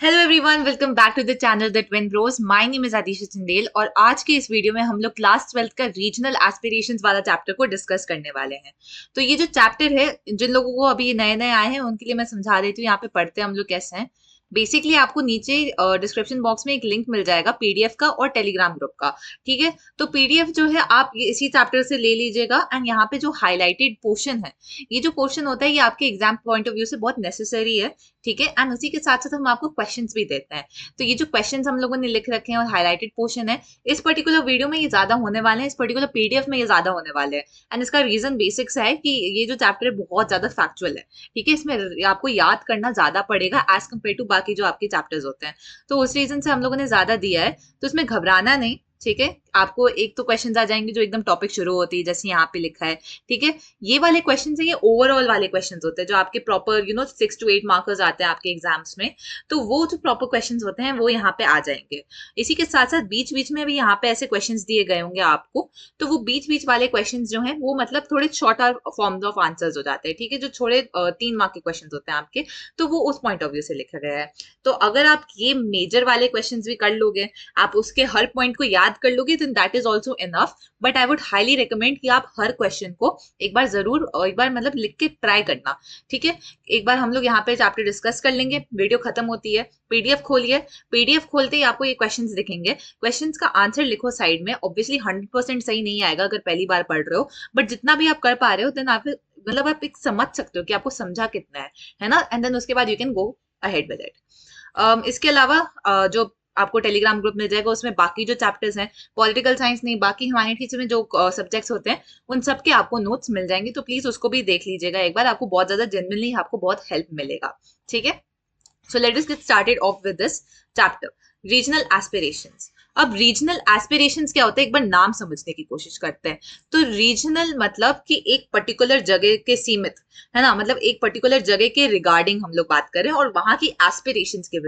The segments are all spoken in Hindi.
Hello everyone, welcome back to the channel the twin bros. My name is Adisha Chandel और आज के इस वीडियो में हम लोग क्लास 12 का रीजनल एस्पिरेशंस वाला चैप्टर को डिस्कस करने वाले हैं। तो ये जो चैप्टर है, जिन लोगों को अभी नए नए आए हैं उनके लिए मैं समझा देती हूँ यहाँ पे पढ़ते हैं हम लोग कैसे हैं। बेसिकली आपको नीचे डिस्क्रिप्शन बॉक्स में एक लिंक मिल जाएगा पीडीएफ का और टेलीग्राम ग्रुप का। ठीक है, तो पीडीएफ जो है आप ये इसी चैप्टर से ले लीजिएगा एंड यहाँ पे जो हाईलाइटेड पोर्शन है, ये जो पोर्शन होता है ये आपके एग्जाम पॉइंट ऑफ व्यू से बहुत नेसेसरी है। ठीक है, एंड उसी के साथ साथ हम आपको क्वेश्चंस भी देते हैं। तो ये जो क्वेश्चंस हम लोगों ने लिख रखे हैं और हाईलाइटेड पोर्शन है, इस पर्टिकुलर वीडियो में ये ज्यादा होने वाले हैं, इस पर्टिकुलर पीडीएफ में ये ज्यादा होने वाले हैं। एंड इसका रीजन बेसिक सा है कि ये जो चैप्टर है बहुत ज्यादा फैक्चुअल है। ठीक है, इसमें आपको याद करना ज्यादा पड़ेगा एज कम्पेयर टू बाकी जो आपके चैप्टर्स होते हैं। तो उस रीजन से हम लोगों ने ज्यादा दिया है, तो इसमें घबराना नहीं। ठीक है, आपको एक तो क्वेश्चंस आ जाएंगे जो एकदम टॉपिक शुरू होती है, जैसे यहाँ पे लिखा है। ठीक है, ये वाले क्वेश्चंस है, ये ओवरऑल वाले क्वेश्चंस होते हैं जो आपके प्रॉपर 6 to 8 मार्कर्स आते हैं आपके एग्जाम्स में। तो वो जो प्रॉपर क्वेश्चंस होते हैं वो यहाँ पे आ जाएंगे। इसी के साथ साथ बीच बीच में भी यहाँ पे ऐसे क्वेश्चंस दिए गए होंगे आपको। तो वो बीच बीच वाले क्वेश्चंस जो हैं वो मतलब थोड़े शॉर्टर फॉर्म्स ऑफ आंसर्स हो जाते हैं। ठीक है, जो थोड़े 3 मार्क के क्वेश्चन होते हैं आपके, तो वो उस पॉइंट ऑफ व्यू से लिखा गया है। तो अगर आप ये मेजर वाले क्वेश्चन भी कर लोगे, आप उसके हर पॉइंट को याद कर लोगे, then that is also enough. But I would highly recommend कि आप हर क्वेश्चन को एक बार जरूर एक बार मतलब लिख के ट्राई करना। ठीक है, एक बार हम लोग यहाँ पे चैप्टर डिस्कस कर लेंगे, वीडियो खत्म होती है, पीडीएफ खोलिए। पीडीएफ खोलते ही आपको ये क्वेश्चंस दिखेंगे, क्वेश्चंस का आंसर लिखो साइड में। ऑब्वियसली 100% सही नहीं आएगा अगर पहली बार पढ़ रहे हो, बट जितना भी आप कर पा रहे हो देन आप मतलब आप एक समझ सकते हो कि आपको समझा कितना है ना। एंड देन उसके बाद you can go ahead with it. इसके अलावा जो आपको टेलीग्राम ग्रुप मिल जाएगा, उसमें बाकी जो चैप्टर्स हैं, पॉलिटिकल साइंस नहीं, बाकी ह्यूमैनिटीज में जो सब्जेक्ट्स होते हैं, उन सब के आपको नोट्स मिल जाएंगे। तो प्लीज उसको भी देख लीजिएगा एक बार, आपको बहुत ज्यादा जेन्युइनली आपको बहुत हेल्प मिलेगा। ठीक है, so let us get started off with this chapter, regional aspirations. अब रीजनल एस्पिरेशंस क्या होता है, एक बार नाम समझने की कोशिश करते हैं। तो रीजनल मतलब कि एक पर्टिकुलर जगह के सीमित, है ना, मतलब एक पर्टिकुलर जगह के रिगार्डिंग हम लोग बात कर रहे हैं और वहां की एस्पिरेशंस के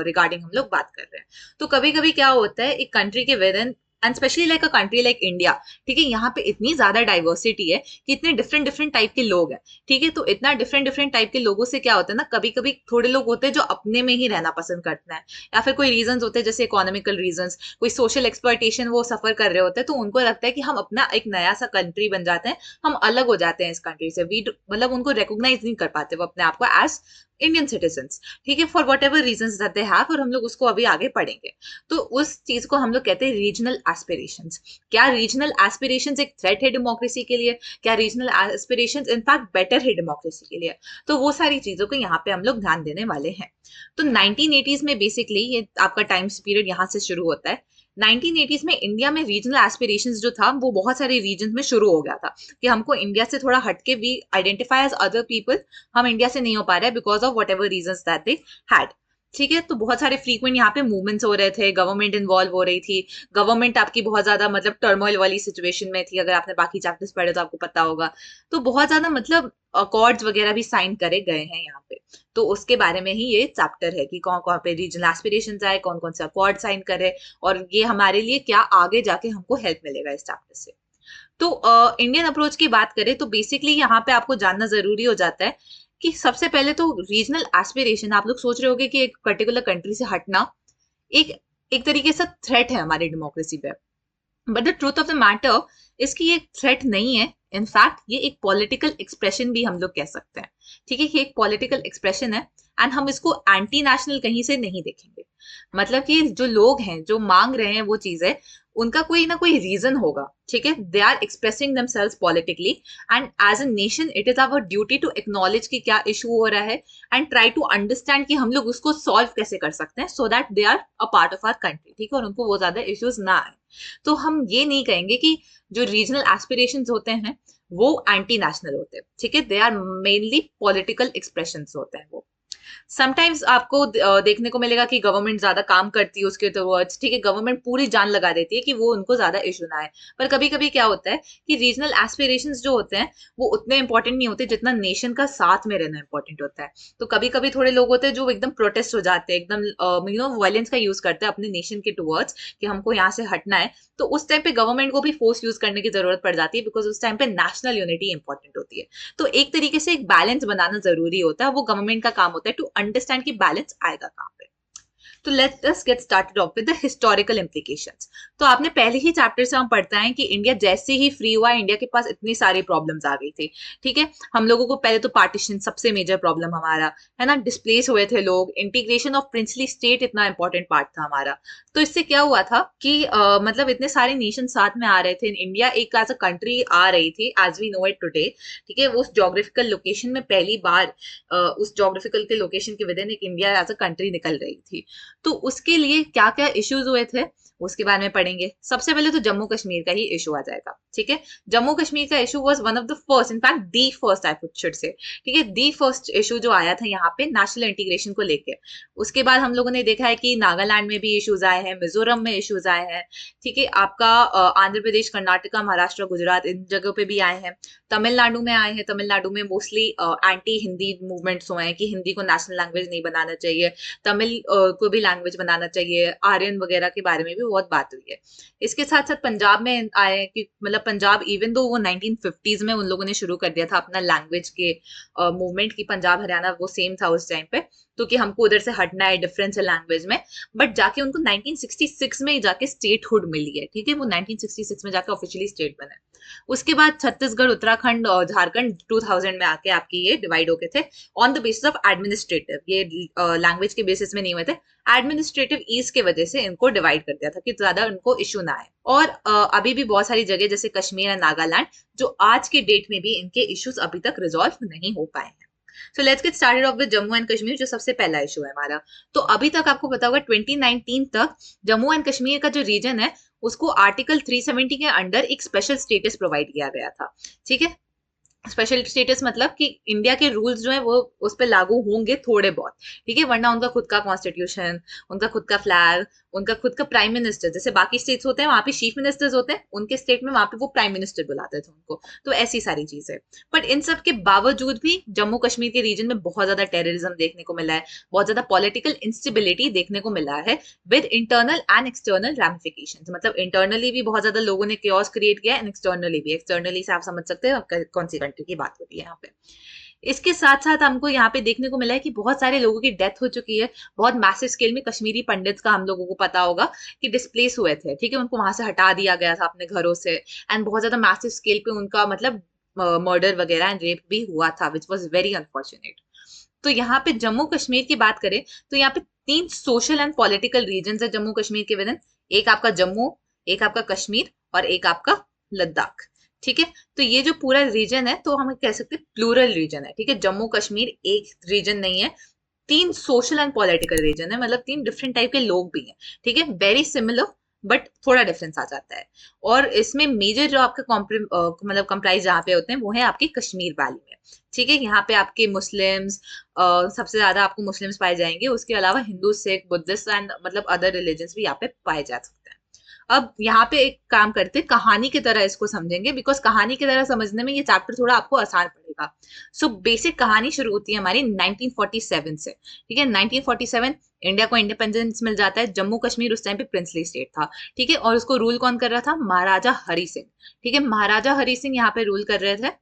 रिगार्डिंग हम लोग बात कर रहे हैं। तो कभी कभी क्या होता है, एक कंट्री के within and specially like a country like India, ठीक है, यहाँ पे इतनी ज्यादा डाइवर्सिटी है कि इतने डिफरेंट डिफरेंट टाइप के लोग हैं। ठीक है, तो इतना डिफरेंट डिफरेंट टाइप के लोगों से क्या होता है ना, कभी कभी थोड़े लोग होते हैं जो अपने में ही रहना पसंद करते हैं, या फिर कोई रीजंस होते हैं जैसे इकोनॉमिकल रीजंस, कोई सोशल एक्सप्लॉयटेशन वो सफर कर रहे होते हैं, तो उनको लगता है कि हम अपना एक नया सा कंट्री बन जाते हैं, हम अलग हो जाते हैं इस कंट्री से। वी मतलब उनको रिकॉग्नाइज नहीं कर पाते वो अपने आप को एज इंडियन सिटीजन्स। ठीक है, for whatever reason they have, और हम लोग उसको अभी आगे पढ़ेंगे। तो उस चीज को हम लोग कहते हैं रीजनल एस्पिरेशंस। क्या रीजनल एस्पिरेशंस एक थ्रेट है डेमोक्रेसी के लिए? क्या रीजनल एस्पिरेशंस इनफैक्ट बेटर है डेमोक्रेसी के लिए? तो वो सारी चीजों को यहाँ पे हम लोग ध्यान देने वाले हैं। तो 1980s में बेसिकली ये आपका टाइम पीरियड यहाँ से शुरू होता है। 1980s में इंडिया में रीजनल एस्पिरेशंस जो था वो बहुत सारे रीजन में शुरू हो गया था कि हमको इंडिया से थोड़ा हटके we identify as other people, हम इंडिया से नहीं हो पा रहे because of whatever reason that they had. ठीक है, तो बहुत सारे फ्रीक्वेंट यहाँ पे मूवमेंट्स हो रहे थे, गवर्नमेंट इन्वॉल्व हो रही थी, गवर्नमेंट आपकी बहुत ज्यादा मतलब टर्मोइल वाली सिचुएशन में थी। अगर आपने बाकी चैप्टर्स पढ़े तो आपको पता होगा। तो बहुत ज्यादा मतलब अकॉर्ड्स वगैरह भी साइन करे गए हैं यहाँ पे। तो उसके बारे में ही ये चैप्टर है कि कौन कौन पे रीजनल एस्पिरेशंस आए, कौन कौन से अकॉर्ड साइन करे, और ये हमारे लिए क्या आगे जाके हमको हेल्प मिलेगा इस चैप्टर से। तो इंडियन अप्रोच की बात करें तो बेसिकली यहाँ पे आपको जानना जरूरी हो जाता है कि सबसे पहले तो रीजनल एस्पिरेशन, आप लोग सोच रहे होगे कि एक पर्टिकुलर कंट्री से हटना एक एक तरीके से थ्रेट है हमारी डेमोक्रेसी पे। But the truth of the matter इसकी ये थ्रेट नहीं है, इनफैक्ट ये एक पॉलिटिकल एक्सप्रेशन भी हम लोग कह सकते हैं। ठीक है, कि एक पॉलिटिकल एक्सप्रेशन है एंड हम इसको एंटी नेशनल कहीं से नहीं देखेंगे। मतलब कि जो लोग हैं जो मांग रहे हैं वो चीजें, उनका कोई ना कोई रीजन होगा। ठीक है, they are expressing themselves politically and as a nation it is our duty to acknowledge कि क्या इशू हो रहा है एंड ट्राई टू अंडरस्टैंड कि हम लोग उसको सॉल्व कैसे कर सकते हैं so that they are a part of our country. ठीक है, और उनको वो ज्यादा इश्यूज ना आए। तो हम ये नहीं कहेंगे कि जो रीजनल एस्पिरेशंस होते हैं वो एंटी नेशनल होते हैं। ठीक है, they are mainly political expressions होते हैं वो। समटाइम्स आपको देखने को मिलेगा कि गवर्नमेंट ज्यादा काम करती है उसके टुवर्ड्स। ठीक है, गवर्नमेंट पूरी जान लगा देती है कि वो उनको ज्यादा इशू ना आए। पर कभी कभी क्या होता है कि रीजनल एस्पिरेशंस जो होते हैं वो उतने इंपॉर्टेंट नहीं होते जितना नेशन का साथ में रहना इंपॉर्टेंट होता है। तो कभी कभी थोड़े लोग होते हैं जो एकदम प्रोटेस्ट हो जाते हैं, एकदम वायलेंस का यूज करते हैं अपने नेशन के टुवर्ड्स कि हमको यहाँ से हटना है। तो उस टाइम पे गवर्नमेंट को भी फोर्स यूज करने की जरूरत पड़ जाती है बिकॉज उस टाइम पे नेशनल यूनिटी इंपॉर्टेंट होती है। तो एक तरीके से एक बैलेंस बनाना जरूरी होता है, वो गवर्नमेंट का काम होता है टू अंडरस्टैंड कि बैलेंस आएगा कहाँ पे। तो let's us get started off with the historical implications. तो आपने पहले ही चैप्टर से हम पढ़ते हैं कि इंडिया जैसे ही फ्री हुआ, इंडिया के पास इतनी सारी प्रॉब्लम्स आ गई थी। ठीक है, हम लोगों को पहले तो पार्टीशन सबसे मेजर प्रॉब्लम हमारा है ना, डिस्प्लेस हुए थे लोग, इंटीग्रेशन ऑफ प्रिंसली स्टेट इतना इंपॉर्टेंट पार्ट था हमारा। तो इससे क्या हुआ था कि मतलब इतने सारे नेशन साथ में आ रहे थे, इंडिया एक एज अ कंट्री आ रही थी as we know it today. ठीक है, वो उस जोग्राफिकल लोकेशन में पहली बार उस जोग्राफिकल के लोकेशन के विद इन एक इंडिया एज अ कंट्री निकल रही थी। तो उसके लिए क्या क्या इश्यूज हुए थे उसके बारे में पढ़ेंगे। सबसे पहले तो जम्मू कश्मीर का ही इशू आ जाएगा। ठीक है, जम्मू कश्मीर का issue was one of the first, in fact the first I should say. ठीक है, दी फर्स्ट इशू जो आया था यहाँ पे नेशनल इंटीग्रेशन को लेके। उसके बाद हम लोगों ने देखा है कि नागालैंड में भी इश्यूज आए हैं, मिजोरम में इश्यूज आए हैं। ठीक है, आपका आंध्र प्रदेश, कर्नाटका, महाराष्ट्र, गुजरात, इन जगहों पे भी आए हैं। तमिलनाडु में आए हैं, तमिलनाडु में मोस्टली एंटी हिंदी मूवमेंट्स हुए हैं कि हिंदी को नेशनल लैंग्वेज नहीं बनाना चाहिए, तमिल को भी लैंग्वेज बनाना चाहिए, आर्यन वगैरह के बारे में भी बहुत बात हुई है। इसके साथ साथ पंजाब में आए हैं कि मतलब पंजाब इवन दो वो 1950s में उन लोगों ने शुरू कर दिया था अपना लैंग्वेज के मूवमेंट की, पंजाब हरियाणा वो सेम था उस टाइम पे, तो कि हमको उधर से हटना है, डिफरेंस है लैंग्वेज में। बट जाके उनको 1966 में जाके स्टेटहुड मिली है। ठीक है, वो 1966 में जाके ऑफिशियली स्टेट बने। उसके बाद छत्तीसगढ़, उत्तराखंड और झारखंड 2000 में आके आपकी ये डिवाइड हो गए थे on the basis of administrative, ये लैंग्वेज के बेसिस में नहीं हुए थे, एडमिनिस्ट्रेटिव ईज के वजह से इनको डिवाइड कर दिया था कि ज्यादा उनको इशू ना आए। और अभी भी बहुत सारी जगह जैसे कश्मीर और नागालैंड जो आज के डेट में भी इनके इश्यूज अभी तक रिजॉल्व नहीं हो पाए हैं। So let's get started off with Jammu and Kashmir, जो सबसे पहला इशू है हमारा। तो अभी तक आपको पता होगा 2019 तक जम्मू एंड कश्मीर का जो रीजन है उसको आर्टिकल 370 के अंडर एक स्पेशल स्टेटस प्रोवाइड किया गया था। ठीक है, स्पेशल स्टेटस मतलब कि इंडिया के रूल्स जो है वो उस पर लागू होंगे थोड़े बहुत। ठीक है, वरना उनका खुद का कॉन्स्टिट्यूशन, उनका खुद का फ्लैग, उनका खुद का प्राइम मिनिस्टर, जैसे बाकी स्टेट्स होते हैं वहां पे चीफ मिनिस्टर्स होते हैं, उनके स्टेट में वहां पे वो प्राइम मिनिस्टर बुलाते थे उनको। तो ऐसी सारी चीज है। बट इन सब के बावजूद भी जम्मू कश्मीर के रीजन में बहुत ज्यादा टेररिज्म देखने को मिला है, बहुत ज्यादा पॉलिटिकल इंस्टेबिलिटी देखने को मिला है with internal and external ramifications. मतलब इंटरनली भी बहुत ज्यादा लोगों ने क्योस क्रिएट किया है, एंड एक्सटर्नली भी। एक्सटर्नली से आप समझ सकते हैं कौन सी कंट्री की बात होती है यहाँ पे। इसके साथ साथ हमको यहाँ पे देखने को मिला है कि बहुत सारे लोगों की डेथ हो चुकी है, बहुत मैसिव स्केल में। कश्मीरी पंडित्स का हम लोगों को पता होगा कि डिस्प्लेस हुए थे। ठीक है, उनको वहां से हटा दिया गया था अपने घरों से, एंड बहुत ज्यादा मैसिव स्केल पे उनका मतलब मर्डर वगैरह एंड रेप भी हुआ था, विच वॉज वेरी अनफॉर्चुनेट। तो यहाँ पे जम्मू कश्मीर की बात करें तो यहाँ पे 3 सोशल एंड पॉलिटिकल रीजन है जम्मू कश्मीर के विद इन। एक आपका जम्मू, एक आपका कश्मीर और एक आपका लद्दाख। ठीक है, तो ये जो पूरा रीजन है तो हम कह सकते हैं प्लूरल रीजन है। ठीक है, जम्मू कश्मीर एक रीजन नहीं है, 3 सोशल एंड पॉलिटिकल रीजन है, मतलब 3 डिफरेंट टाइप के लोग भी हैं। ठीक है, वेरी सिमिलर बट थोड़ा डिफरेंस आ जाता है। और इसमें मेजर जो आपका मतलब कंप्राइज जहाँ पे होते हैं वो है आपकी कश्मीर वैली में। ठीक है, यहाँ पे आपके मुस्लिम्स सबसे ज्यादा आपको मुस्लिम्स पाए जाएंगे, उसके अलावा हिंदू, सिख, बुद्धिस्ट एंड मतलब अदर रिलीजन्स भी यहाँ पे पाए जा सकते हैं। अब यहाँ पे एक काम करते, कहानी की तरह इसको समझेंगे, बिकॉज कहानी की तरह समझने में ये चैप्टर थोड़ा आपको आसान पड़ेगा। सो बेसिक कहानी शुरू होती है हमारी 1947 से। ठीक है, 1947 इंडिया को इंडिपेंडेंस मिल जाता है। जम्मू कश्मीर उस टाइम पे प्रिंसली स्टेट था। ठीक है, और उसको रूल कौन कर रहा था? महाराजा हरि सिंह। ठीक है, महाराजा हरि सिंह यहाँ पे रूल कर रहे थे,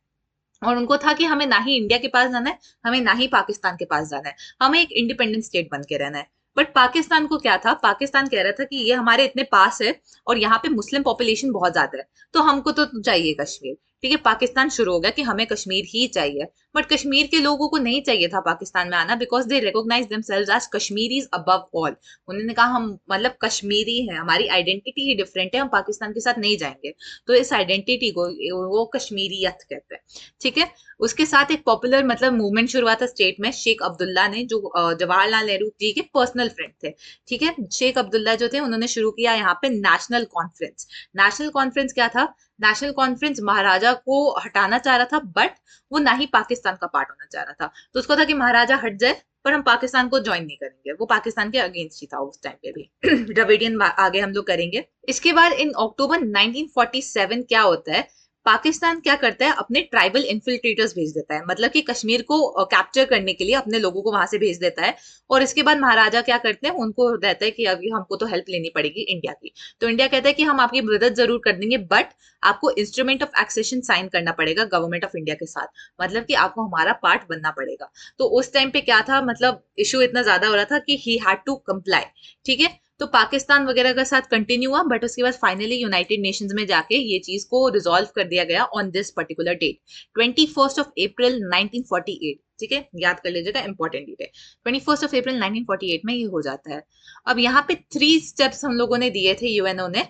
और उनको था कि हमें ना ही इंडिया के पास जाना है, हमें ना ही पाकिस्तान के पास जाना है, हमें एक इंडिपेंडेंट स्टेट बन के रहना है। बट पाकिस्तान को क्या था? पाकिस्तान कह रहा था कि ये हमारे इतने पास है और यहाँ पे मुस्लिम पॉपुलेशन बहुत ज्यादा है, तो हमको तो चाहिए कश्मीर। ठीक है, पाकिस्तान शुरू हो गया कि हमें कश्मीर ही चाहिए। बट कश्मीर के लोगों को नहीं चाहिए था पाकिस्तान में आना, because they recognise themselves as Kashmiris above all. उन्होंने कहा हम मतलब कश्मीरी हैं, हमारी आइडेंटिटी ही डिफरेंट है, हम पाकिस्तान के साथ नहीं जाएंगे। तो इस आइडेंटिटी को वो कश्मीरियत कहते हैं। ठीक है, उसके साथ एक पॉपुलर मतलब मूवमेंट शुरू हुआ था स्टेट में, शेख अब्दुल्ला ने, जो जवाहरलाल नेहरू जी के पर्सनल फ्रेंड थे। ठीक है, शेख अब्दुल्ला जो थे उन्होंने शुरू किया यहाँ पे नेशनल कॉन्फ्रेंस। नेशनल कॉन्फ्रेंस क्या था? नेशनल कॉन्फ्रेंस महाराजा को हटाना चाह रहा था, बट वो ना ही पाकिस्तान का पार्ट होना चाह रहा था। तो उसको था कि महाराजा हट जाए पर हम पाकिस्तान को ज्वाइन नहीं करेंगे। वो पाकिस्तान के अगेंस्ट ही था उस टाइम पे भी। ड्रविडियन आगे हम लोग करेंगे। इसके बाद इन अक्टूबर 1947 क्या होता है, पाकिस्तान क्या करता है, अपने ट्राइबल इन्फिल्ट्रेटर्स भेज देता है, मतलब कि कश्मीर को कैप्चर करने के लिए अपने लोगों को वहां से भेज देता है। और इसके बाद महाराजा क्या करते हैं, उनको रहता है कि अभी हमको तो हेल्प लेनी पड़ेगी इंडिया की। तो इंडिया कहता है कि हम आपकी मदद जरूर कर देंगे, बट आपको इंस्ट्रूमेंट ऑफ एक्सेशन साइन करना पड़ेगा गवर्नमेंट ऑफ इंडिया के साथ, मतलब कि आपको हमारा पार्ट बनना पड़ेगा। तो उस टाइम पे क्या था, मतलब इशू इतना ज्यादा हो रहा था कि ही हैड टू कंप्लाई। ठीक है, तो पाकिस्तान वगैरह के साथ कंटिन्यू हुआ, बट उसके बाद फाइनली यूनाइटेड नेशंस में जाके ये चीज को रिजॉल्व कर दिया गया ऑन दिस पर्टिकुलर डेट, 21 अप्रैल 1948। ठीक है, याद कर लीजिएगा, इंपॉर्टेंट डेट है, 21 अप्रैल 1948 में ये हो जाता है। अब यहाँ पे 3 स्टेप्स हम लोगों ने दिए थे, यूएनओ ने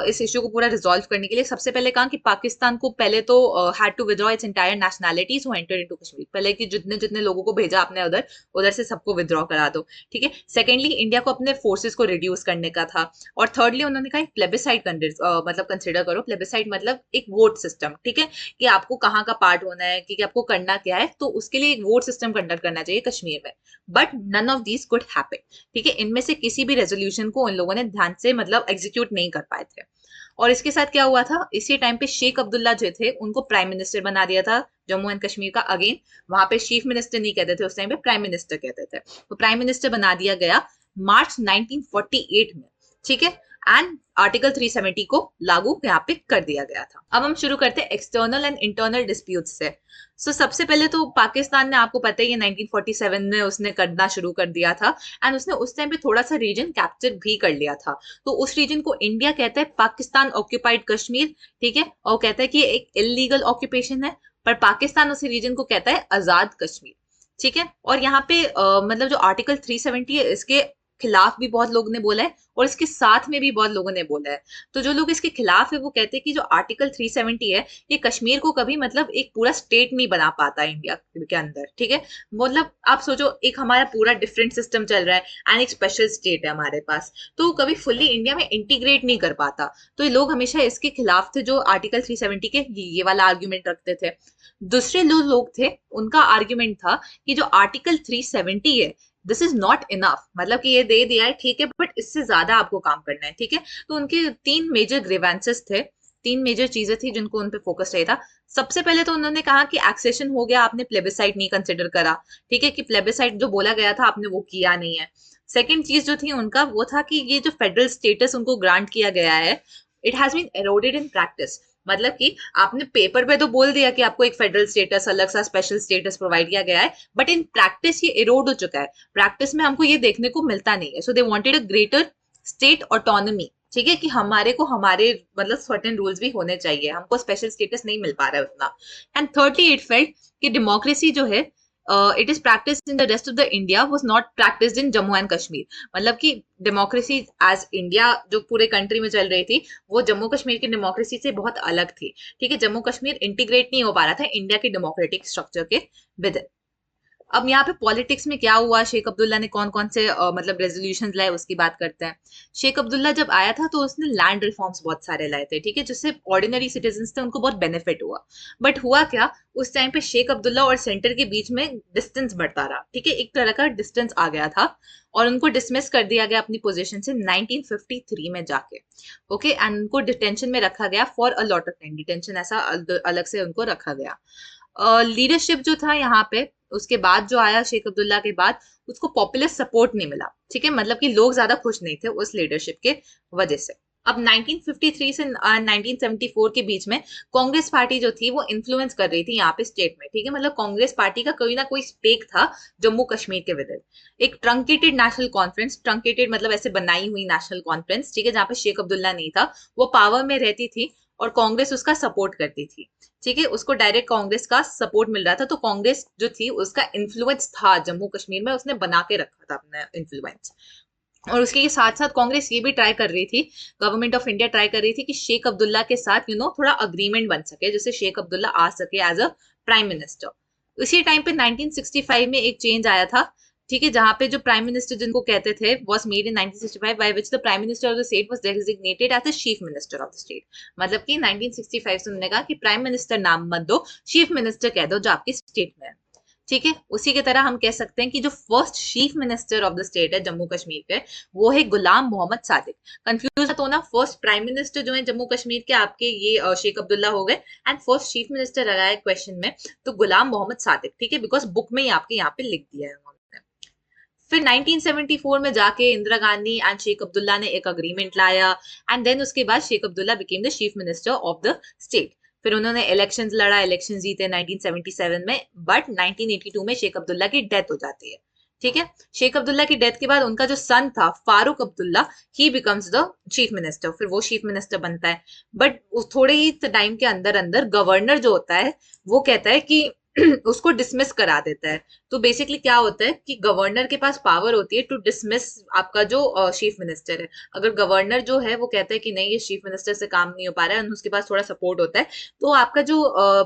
इस इशू को पूरा रिजॉल्व करने के लिए। सबसे पहले कहा कि पाकिस्तान को पहले तो had to withdraw its entire nationalities who entered into Kashmir, पहले कि जितने जितने लोगों को भेजा आपने उधर, उधर से सबको विड्रॉ करा दो। ठीक है, सेकेंडली इंडिया को अपने फोर्सेस को रिड्यूस करने का था। और थर्डली उन्होंने कहा प्लेबिसाइड मतलब कंसिडर करो, प्लेबिसाइड मतलब एक वोट सिस्टम। ठीक है, कि आपको कहाँ का पार्ट होना है, कि आपको करना क्या है, तो उसके लिए एक वोट सिस्टम कंडक्ट करना चाहिए कश्मीर में। But none of these could happen. ठीक है, इनमें से किसी भी रेजोल्यूशन को उन लोगों ने ध्यान से मतलब एग्जीक्यूट नहीं कर पाए थे। और इसके साथ क्या हुआ था, इसी टाइम पे शेख अब्दुल्ला जो थे उनको प्राइम मिनिस्टर बना दिया था जम्मू एंड कश्मीर का। अगेन वहां पे चीफ मिनिस्टर नहीं कहते थे उस टाइम पे, प्राइम मिनिस्टर कहते थे। तो प्राइम मिनिस्टर बना दिया गया मार्च 1948 में। ठीक है, एंड आर्टिकल 370 को लागू यहाँ पे कर दिया गया था। अब हम शुरू करते हैं एक्सटर्नल एंड इंटरनल डिस्प्यूट से। सबसे पहले तो पाकिस्तान ने, आपको पता है, ये 1947 में उसने करना शुरू कर दिया था, एंड उसने उस टाइम पे थोड़ा सा रीजन कैप्चर भी कर लिया था। तो उस रीजन को इंडिया कहता है पाकिस्तान ऑक्यूपाइड कश्मीर। ठीक है, और कहता है कि ये एक इलीगल ऑक्यूपेशन है, पर पाकिस्तान उस रीजन को कहता है आजाद कश्मीर। ठीक है, और यहाँ पे मतलब जो आर्टिकल 370 है, इसके खिलाफ भी बहुत लोगों ने बोला है और इसके साथ में भी बहुत लोगों ने बोला है। तो जो लोग इसके खिलाफ है वो कहते हैं कि जो आर्टिकल 370 है, ये कश्मीर को कभी मतलब एक पूरा स्टेट नहीं बना पाता इंडिया के अंदर। ठीक है, मतलब आप सोचो, एक हमारा पूरा डिफरेंट सिस्टम चल रहा है एंड एक स्पेशल स्टेट है हमारे पास, तो कभी फुल्ली इंडिया में इंटीग्रेट नहीं कर पाता। तो ये लोग हमेशा इसके खिलाफ थे, जो आर्टिकल 370 के ये वाला आर्ग्यूमेंट रखते थे। दूसरे लोग थे, उनका आर्ग्यूमेंट था कि जो आर्टिकल 370 है, दिस इज नॉट इनफ, मतलब कि ये दे दिया है ठीक है, बट इससे ज्यादा आपको काम करना है। ठीक है, तो उनके 3 मेजर ग्रीवेंसेस थे, 3 मेजर चीजें थी जिनको उन पे फोकस चाहिए था। सबसे पहले तो उन्होंने कहा कि एक्सेशन हो गया, आपने प्लेबिसाइड नहीं कंसिडर करा। ठीक है, कि प्लेबिसाइड जो बोला गया था आपने वो किया नहीं है। सेकेंड चीज जो थी उनका वो था कि ये जो फेडरल स्टेटस उनको ग्रांट किया गया है, it has been eroded in practice. मतलब कि आपने पेपर पे तो बोल दिया कि आपको एक फेडरल स्टेटस, अलग सा स्पेशल स्टेटस प्रोवाइड किया गया है, बट इन प्रैक्टिस ये इरोड हो चुका है। प्रैक्टिस में हमको ये देखने को मिलता नहीं है। So they wanted a greater state autonomy. ठीक है, कि हमारे को हमारे मतलब सर्टेन रूल्स भी होने चाहिए, हमको स्पेशल स्टेटस नहीं मिल पा रहा है उतना। एंड थर्डली इट फेल्ट कि डेमोक्रेसी जो है, it is practice in the rest of the India, was not practised in Jammu and Kashmir. मतलब कि डेमोक्रेसी एज इंडिया जो पूरे कंट्री में चल रही थी, वो जम्मू कश्मीर की डेमोक्रेसी से बहुत अलग थी। ठीक है, जम्मू कश्मीर इंटीग्रेट नहीं हो पा रहा था इंडिया के डेमोक्रेटिक स्ट्रक्चर के विद। अब यहाँ पे पॉलिटिक्स में क्या हुआ, शेख अब्दुल्ला ने कौन कौन से मतलब रेजोल्यूशन लाए उसकी बात करते हैं। शेख अब्दुल्ला जब आया था तो उसने लैंड रिफॉर्म्स बहुत सारे लाए थे। ठीक है, जिससे ऑर्डिनरी सिटीजन थे उनको बहुत बेनिफिट हुआ। बट हुआ क्या, उस टाइम पे शेख अब्दुल्ला और सेंटर के बीच में डिस्टेंस बढ़ता रहा। ठीक है, एक तरह का डिस्टेंस आ गया था और उनको डिसमिस कर दिया गया अपनी पोजीशन से 1953 में जाके। ओके, एंड उनको डिटेंशन में रखा गया for a lot of time, detention ऐसा अलग से उनको रखा गया। लीडरशिप जो था यहाँ पे, उसके बाद जो आया शेख अब्दुल्ला के बाद, उसको पॉपुलर सपोर्ट नहीं मिला। ठीक है, मतलब कि लोग ज्यादा खुश नहीं थे उस लीडरशिप के वजह से। अब 1953 से 1974 के बीच में कांग्रेस पार्टी जो थी वो इन्फ्लुएंस कर रही थी यहाँ पे स्टेट में। ठीक है, मतलब कांग्रेस पार्टी का कोई ना कोई स्टेक था जम्मू कश्मीर के विद। एक ट्रंकेटेड नेशनल कॉन्फ्रेंस, ट्रंकेटेड मतलब ऐसे बनाई हुई नेशनल कॉन्फ्रेंस, ठीक है, जहाँ पे शेख अब्दुल्ला नहीं था, वो पावर में रहती थी और कांग्रेस उसका सपोर्ट करती थी। ठीक है, उसको डायरेक्ट कांग्रेस का सपोर्ट मिल रहा था, तो कांग्रेस जो थी उसका इन्फ्लुएंस था जम्मू कश्मीर में, उसने बना के रखा था अपना इन्फ्लुएंस। और उसके साथ साथ कांग्रेस ये भी ट्राई कर रही थी, गवर्नमेंट ऑफ इंडिया ट्राई कर रही थी कि शेख अब्दुल्ला के साथ थोड़ा अग्रीमेंट बन सके, जिससे शेख अब्दुल्ला आ सके एज अ प्राइम मिनिस्टर। उसी टाइम पे 1965 में एक चेंज आया था। ठीक है, जहां पे जो प्राइम मिनिस्टर जिनको कहते थे was made in 1965, by which the prime minister of the state was designated as the chief minister of the state. मतलब कि 1965 से उन्होंने कहा कि प्राइम मिनिस्टर नाम मत दो, चीफ मिनिस्टर कह दो जो आपकी स्टेट में है। ठीक है, उसी की तरह हम कह सकते हैं कि जो first chief minister of the state है जम्मू कश्मीर के, वो है गुलाम मोहम्मद सादिक। कंफ्यूज तो ना, फर्स्ट प्राइम मिनिस्टर जो है जम्मू कश्मीर के आपके ये शेख अब्दुल्ला हो गए, एंड फर्स्ट चीफ मिनिस्टर आया है क्वेश्चन में तो गुलाम मोहम्मद सादिक। ठीक है, बिकॉज बुक में ही आपके यहाँ पे लिख दिया है उन्होंने। फिर 1974 में जाके इंदिरा गांधी एंड शेख अब्दुल्ला ने एक अग्रीमेंट लाया, एंड देन उसके बाद Sheikh Abdullah became the chief minister of the state. फिर उन्होंने इलेक्शंस लड़ा, इलेक्शन जीते 1977 में, बट 1982 में शेख अब्दुल्ला की डेथ हो जाती है। ठीक है, शेख अब्दुल्ला की डेथ के बाद उनका जो सन था फारूक अब्दुल्ला, ही बिकम्स द चीफ मिनिस्टर। फिर वो चीफ मिनिस्टर बनता है, बट थोड़े ही टाइम के अंदर अंदर गवर्नर जो होता है वो कहता है कि उसको डिसमिस करा देता है। तो बेसिकली क्या होता है कि गवर्नर के पास पावर होती है टू डिसमिस आपका जो चीफ मिनिस्टर है। अगर गवर्नर जो है वो कहता है कि नहीं, ये चीफ मिनिस्टर से काम नहीं हो पा रहा है, उसके पास थोड़ा सपोर्ट होता है, तो आपका जो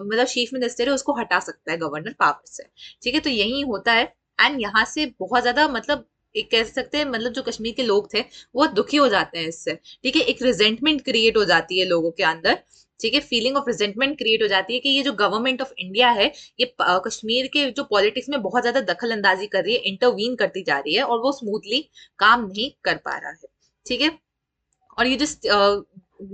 मतलब चीफ मिनिस्टर है उसको हटा सकता है गवर्नर पावर से। ठीक है, तो यही होता है। एंड यहाँ से बहुत ज्यादा मतलब एक कह सकते हैं, मतलब जो कश्मीर के लोग थे वो दुखी हो जाते हैं इससे। ठीक है, एक रिजेंटमेंट क्रिएट हो जाती है लोगों के अंदर। ठीक है, फीलिंग ऑफ रिजेंटमेंट क्रिएट हो जाती है कि ये जो गवर्नमेंट ऑफ इंडिया है, ये कश्मीर के जो पॉलिटिक्स में बहुत ज्यादा दखल अंदाजी कर रही है, इंटरवीन करती जा रही है, और वो स्मूथली काम नहीं कर पा रहा है। ठीक है, और ये जो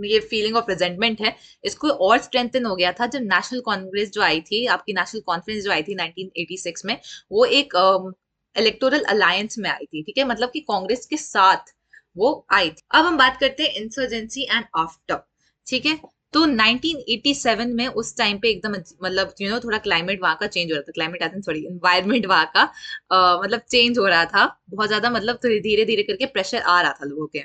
ये फीलिंग ऑफ रिजेंटमेंट है, इसको और स्ट्रेंथन हो गया था जब नेशनल कांग्रेस जो आई थी, आपकी नेशनल कॉन्फ्रेंस जो आई थी 1986 में, वो एक इलेक्टोरल अलायंस में आई थी। ठीक है, मतलब कि कांग्रेस के साथ वो आई थी। अब हम बात करते हैं इंसर्जेंसी एंड आफ्टर। ठीक है, तो 1987 में उस टाइम पे एकदम मतलब थोड़ा क्लाइमेट वहां का चेंज हो रहा था, climate I think sorry environment वहां का मतलब चेंज हो रहा था बहुत ज्यादा, मतलब धीरे धीरे करके प्रेशर आ रहा था लोगों के।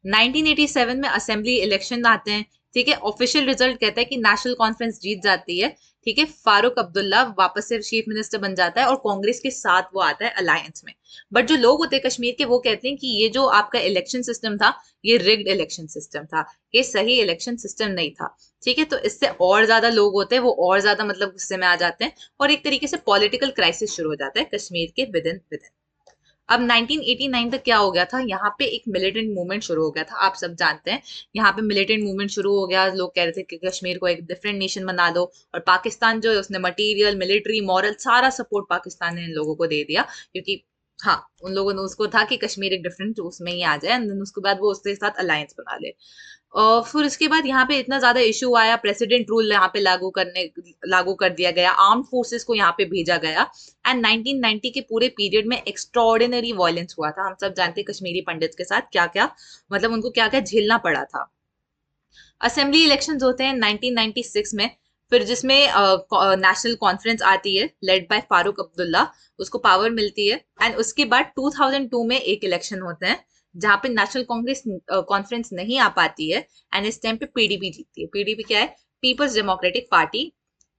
1987 में असेंबली इलेक्शन आते हैं। ठीक है, ऑफिशियल रिजल्ट कहता है कि नेशनल कॉन्फ्रेंस जीत जाती है। ठीक है, फारूक अब्दुल्ला वापस से चीफ मिनिस्टर बन जाता है और कांग्रेस के साथ वो आता है अलायंस में। बट जो लोग होते हैं कश्मीर के, वो कहते हैं कि ये जो आपका इलेक्शन सिस्टम था, ये रिग्ड इलेक्शन सिस्टम था, ये सही इलेक्शन सिस्टम नहीं था। ठीक है, तो इससे और ज्यादा लोग होते हैं वो और ज्यादा मतलब गुस्से में आ जाते हैं, और एक तरीके से पॉलिटिकल क्राइसिस शुरू हो जाता है कश्मीर के विद इन। अब 1989 तक क्या हो गया था, यहाँ पे एक मिलिटेंट मूवमेंट शुरू हो गया था। आप सब जानते हैं, यहाँ पे मिलिटेंट मूवमेंट शुरू हो गया। लोग कह रहे थे कि कश्मीर को एक डिफरेंट नेशन बना दो, और पाकिस्तान जो है उसने मटेरियल, मिलिट्री, मॉरल सारा सपोर्ट पाकिस्तान ने इन लोगों को दे दिया, क्योंकि हाँ, उन लोगों ने उसको था कि कश्मीर एक डिफरेंट उसमें ही आ जाए, एंड उसके बाद वो उसके साथ अलायंस बना ले। फिर उसके बाद यहाँ पे इतना ज्यादा इशू आया, प्रेसिडेंट रूल यहाँ पे लागू कर दिया गया, आर्म फोर्सेस को यहाँ पे भेजा गया, एंड 1990 के पूरे पीरियड में एक्स्ट्रॉर्डिनरी वायलेंस हुआ था। हम सब जानते हैं कश्मीरी पंडित के साथ क्या क्या, मतलब उनको क्या क्या झेलना पड़ा था। असेंबली इलेक्शंस होते हैं 1996 में, फिर जिसमें नेशनल कॉन्फ्रेंस आती है लेड बाय फारूक अब्दुल्ला, उसको पावर मिलती है। एंड उसके बाद 2002 में एक इलेक्शन होते हैं जहां पे नेशनल कांग्रेस कॉन्फ्रेंस नहीं आ पाती है, एंड इस टाइम पे पीडीपी जीतती है। पीडीपी क्या है? पीपल्स डेमोक्रेटिक पार्टी,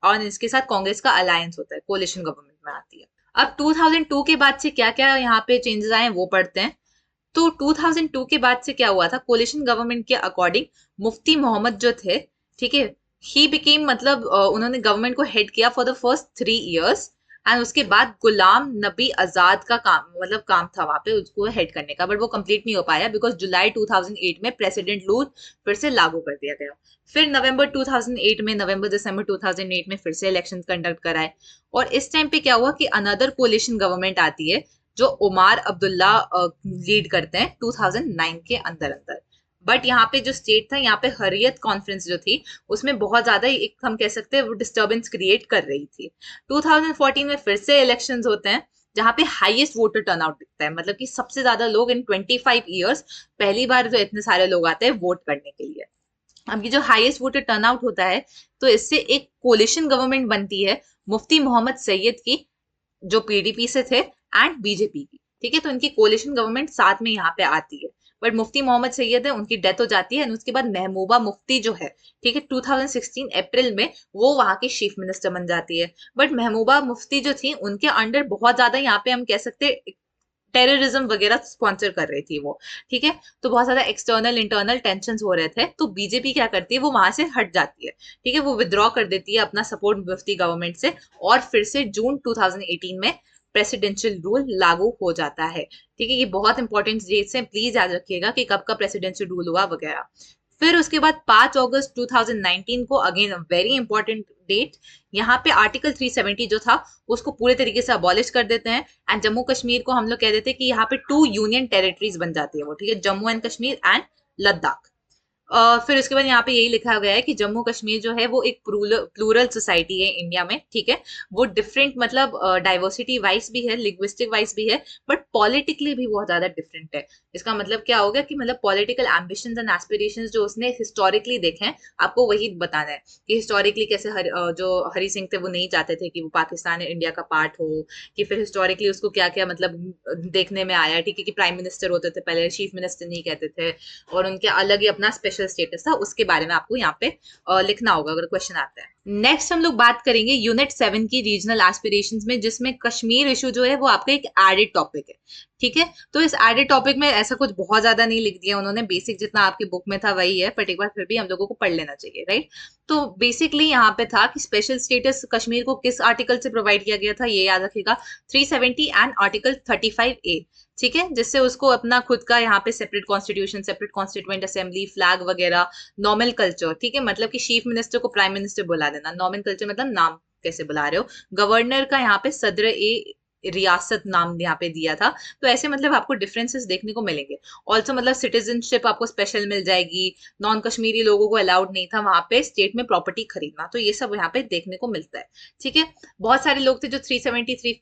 और इसके साथ कांग्रेस का अलायंस होता है, कोलिशन गवर्नमेंट में आती है। अब 2002 के बाद से क्या क्या यहाँ पे चेंजेस आए वो पढ़ते हैं। तो 2002 के बाद से क्या हुआ था, कोलिशन गवर्नमेंट के अकॉर्डिंग मुफ्ती मोहम्मद जो थे, ठीक है, ही बिकेम मतलब उन्होंने गवर्नमेंट को हेड किया for the first 3 years, and उसके बाद गुलाम नबी आजाद का काम था वहां पे उसको हेड करने का, बट वो कंप्लीट नहीं हो पाया बिकॉज जुलाई 2008 में प्रेसिडेंट रूल फिर से लागू कर दिया गया। फिर नवंबर दिसंबर 2008 में फिर से इलेक्शन कंडक्ट कराए, और इस टाइम पे क्या हुआ कि अनदर कोलिशन गवर्नमेंट आती है जो उमार अब्दुल्ला लीड करते हैं 2009 के अंदर अंदर। बट यहाँ पे जो स्टेट था, यहाँ पे हरियत कॉन्फ्रेंस जो थी, उसमें बहुत ज्यादा एक हम कह सकते हैं वो डिस्टर्बेंस क्रिएट कर रही थी। 2014 में फिर से इलेक्शंस होते हैं जहाँ पे हाईएस्ट वोटर टर्नआउट दिखता है, मतलब कि सबसे ज्यादा लोग इन 25 ईयर्स पहली बार जो इतने सारे लोग आते हैं वोट करने के लिए। अब ये जो हाईएस्ट वोटर टर्नआउट होता है, तो इससे एक कोलिशन गवर्नमेंट बनती है मुफ्ती मोहम्मद सैयद की, जो पीडीपी से थे, एंड बीजेपी की। ठीक है, तो इनकी कोलिशन गवर्नमेंट साथ में यहाँ पे आती है। बट मुफ्ती मोहम्मद सैयद है, उनकी डेथ हो जाती है, उसके बाद महबूबा मुफ्ती जो है, ठीक है, 2016 अप्रैल में वो वहां की चीफ मिनिस्टर बन जाती है। बट महबूबा मुफ्ती जो थी, उनके अंडर बहुत ज्यादा यहाँ पे हम कह सकते टेररिज्म वगैरह स्पॉन्सर कर रही थी वो। ठीक है, तो बहुत ज्यादा एक्सटर्नल इंटरनल टेंशन हो रहे थे, तो बीजेपी क्या करती है, वो वहां से हट जाती है। ठीक है, वो विद्रॉ कर देती है अपना सपोर्ट मुफ्ती गवर्नमेंट से, और फिर से जून 2018 में प्रेसिडेंशियल रूल लागू हो जाता है। ठीक है, ये बहुत इंपॉर्टेंट डेट्स हैं, प्लीज याद रखिएगा कि कब का प्रेसिडेंशियल रूल हुआ वगैरह। फिर उसके बाद 5 अगस्त 2019 को, अगेन वेरी इंपॉर्टेंट डेट, यहाँ पे आर्टिकल 370 जो था उसको पूरे तरीके से अबॉलिश कर देते हैं एंड जम्मू कश्मीर को हम लोग कह देते हैं कि यहाँ पे 2 यूनियन टेरिटरीज बन जाती है वो, ठीक है, जम्मू एंड कश्मीर एंड लद्दाख। फिर उसके बाद यहाँ पे यही लिखा गया है कि जम्मू कश्मीर जो है वो एक प्लूरल सोसाइटी है इंडिया में, ठीक है, वो डिफरेंट मतलब डाइवर्सिटी वाइज भी है, लिंग्विस्टिक वाइज भी है, बट पॉलिटिकली भी बहुत ज्यादा डिफरेंट है। इसका मतलब क्या हो गया कि मतलब पॉलिटिकल एम्बिशंस एंड एस्पिरेशंस जो उसने हिस्टोरिकली देखे हैं, आपको वही बताना है कि हिस्टोरिकली कैसे जो हरि सिंह थे वो नहीं चाहते थे कि वो पाकिस्तान इंडिया का पार्ट हो, कि फिर हिस्टोरिकली उसको क्या क्या मतलब देखने में आया, ठीक है, कि प्राइम मिनिस्टर होते थे पहले, चीफ मिनिस्टर नहीं कहते थे, और उनके अलग ही अपना स्पेशल स्टेटस था, उसके बारे में आपको यहाँ पे लिखना होगा अगर क्वेश्चन आता है। नेक्स्ट हम लोग बात करेंगे यूनिट 7 की रीजनल एस्पिरेशंस में, जिसमें कश्मीर इशू जो है वो आपका एक एडेड टॉपिक है, ठीक है। तो इस एडेड टॉपिक में ऐसा कुछ बहुत ज्यादा नहीं लिख दिया उन्होंने, बेसिक जितना आपकी बुक में था वही है, बट एक बार फिर भी हम लोगों को पढ़ लेना चाहिए, राइट। तो बेसिकली यहाँ पे था कि स्पेशल स्टेटस कश्मीर को किस आर्टिकल से प्रोवाइड किया गया था, ये याद रखिएगा, 370 एंड आर्टिकल 35A, ठीक है, जिससे उसको अपना खुद का यहाँ पे separate constitution, separate constituent assembly, flag वगैरह, नॉर्मल कल्चर, ठीक है, मतलब कि चीफ मिनिस्टर को प्राइम मिनिस्टर बुला देना, नॉर्मल कल्चर मतलब नाम कैसे बुला रहे हो, गवर्नर का यहाँ पे सदर ए रियासत नाम यहाँ पे दिया था। तो ऐसे मतलब आपको डिफरेंसेस देखने को मिलेंगे। ऑल्सो मतलब सिटीजनशिप आपको स्पेशल मिल जाएगी, नॉन कश्मीरी लोगों को अलाउड नहीं था वहां पे स्टेट में प्रॉपर्टी खरीदना, तो ये सब यहाँ पे देखने को मिलता है, ठीक है। बहुत सारे लोग थे जो 373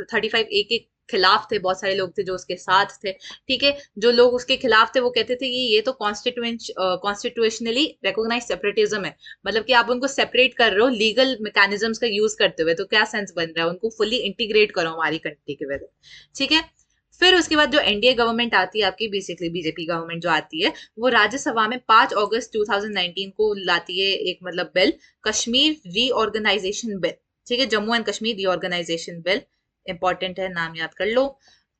35A के खिलाफ थे, बहुत सारे लोग थे जो उसके साथ थे, ठीक है। जो लोग उसके खिलाफ थे वो कहते थे कि ये तो कॉन्स्टिट्यूशनली रिकॉग्नाइज सेपरेटिज्म है, मतलब कि आप उनको सेपरेट कर रहे हो लीगल मैकेनिज्म्स का यूज करते हुए, तो क्या सेंस बन रहा है, उनको फुल्ली इंटीग्रेट करो हमारी कंट्री के विद, ठीक है। फिर उसके बाद जो एनडीए गवर्नमेंट आती है आपकी, बेसिकली बीजेपी गवर्नमेंट जो आती है, वो राज्यसभा में 5 अगस्त 2019 को लाती है एक मतलब बिल, कश्मीर रीऑर्गेनाइजेशन बिल, ठीक है, Jammu and Kashmir reorganisation bill, important है, नाम याद कर लो।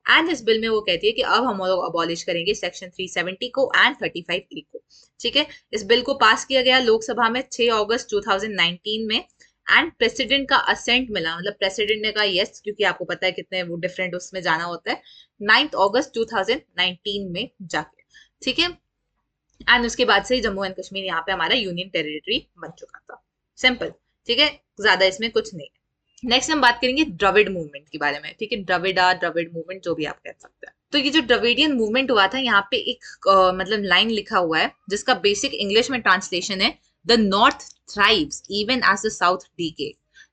एंड इस बिल में वो कहती है कि अब हम लोग अबॉलिश करेंगे सेक्शन 370 को एंड 35A को, ठीक है। इस बिल को पास किया गया लोकसभा में 6 अगस्त 2019 में एंड प्रेसिडेंट का असेंट मिला, मतलब प्रेसिडेंट ने कहा यस, क्योंकि आपको पता है कितने वो डिफरेंट उसमें जाना होता है, 9 अगस्त 2019 में जाके, ठीक है। एंड उसके बाद से जम्मू एंड कश्मीर यहाँ पे हमारा यूनियन टेरिटरी बन चुका था, सिंपल, ठीक है, ज्यादा इसमें कुछ नहीं है। नेक्स्ट हम बात करेंगे द्रविड़ मूवमेंट के बारे में, ठीक है, द्रविड़ मूवमेंट जो भी आप कह सकते हैं। तो ये जो द्रविडियन मूवमेंट हुआ था, यहाँ पे एक मतलब लाइन लिखा हुआ है जिसका बेसिक इंग्लिश में ट्रांसलेशन है, the north thrives even as the south decay.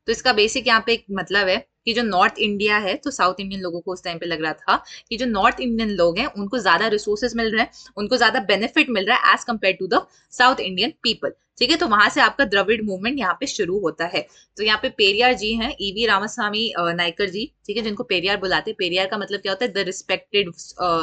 तो इसका बेसिक यहाँ पे एक मतलब है कि जो नॉर्थ इंडिया है, तो साउथ इंडियन लोगों को उस टाइम पे लग रहा था कि जो नॉर्थ इंडियन लोग हैं उनको ज्यादा रिसोर्सेज मिल रहे हैं, उनको ज्यादा बेनिफिट मिल रहा है as compare to the south Indian people, ठीक है। तो वहां से आपका द्रविड़ मूवमेंट यहाँ पे शुरू होता है। तो यहाँ पे पेरियार जी हैं, ईवी रामास्वामी नायकर जी, ठीक है, जिनको पेरियार बुलाते हैं। पेरियार का मतलब क्या होता है, द रिस्पेक्टेड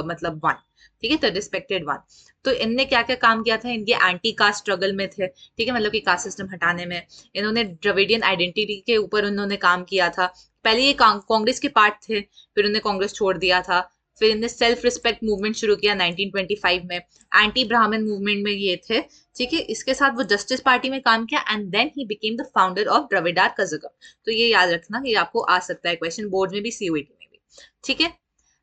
मतलब वन, ठीक है, द रिस्पेक्टेड वन। तो इनने क्या क्या काम किया था, इनके एंटी कास्ट स्ट्रगल में थे, ठीक है, मतलब कि कास्ट सिस्टम हटाने में, इन्होंने द्रविडियन आइडेंटिटी के ऊपर उन्होंने काम किया था। पहले ये कांग्रेस के पार्ट थे, फिर उन्होंने कांग्रेस छोड़ दिया था, फिर इन्हें सेल्फ रिस्पेक्ट मूवमेंट शुरू किया 1925 में, एंटी ब्राह्मण मूवमेंट में ये थे, ठीक है। इसके साथ वो जस्टिस पार्टी में काम किया and then he became the founder of Dravidar Kazhagam. तो ये याद रखना, ये आपको आ सकता है क्वेश्चन बोर्ड में भी, सीयूईटी में भी, ठीक है।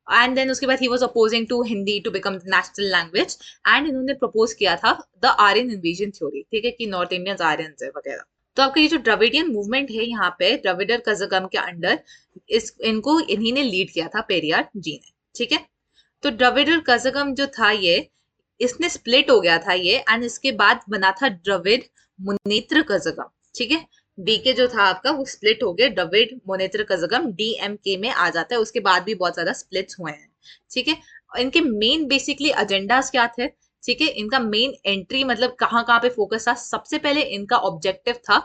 एंड देन उसके बाद ही was opposing to Hindi to become national language, and इन्होंने प्रपोज किया था द आर्यन इन्वेजन थ्योरी, ठीक है, कि नॉर्थ इंडियंस आर्यंस है वगैरह। तो आपका ये जो द्रविडियन मूवमेंट है यहाँ पे द्रविडर कज़गम के अंडर, इनको इन्हीं ने लीड किया था, पेरियार जी ने, ठीक है। तो द्रविडर कज़गम जो था ये, इसने स्प्लिट हो गया था ये, एंड इसके बाद बना था द्रविड़ मुनेत्र कज़गम, ठीक है। डीके जो था आपका वो स्प्लिट हो गया, द्रविड़ मुनेत्र कज़गम डीएमके में आ जाता है। उसके बाद भी बहुत ज्यादा स्प्लिट्स हुए हैं, ठीक है। इनके मेन बेसिकली एजेंडास क्या थे, ठीक है, इनका मेन एंट्री मतलब कहाँ कहाँ पे फोकस था। सबसे पहले इनका ऑब्जेक्टिव था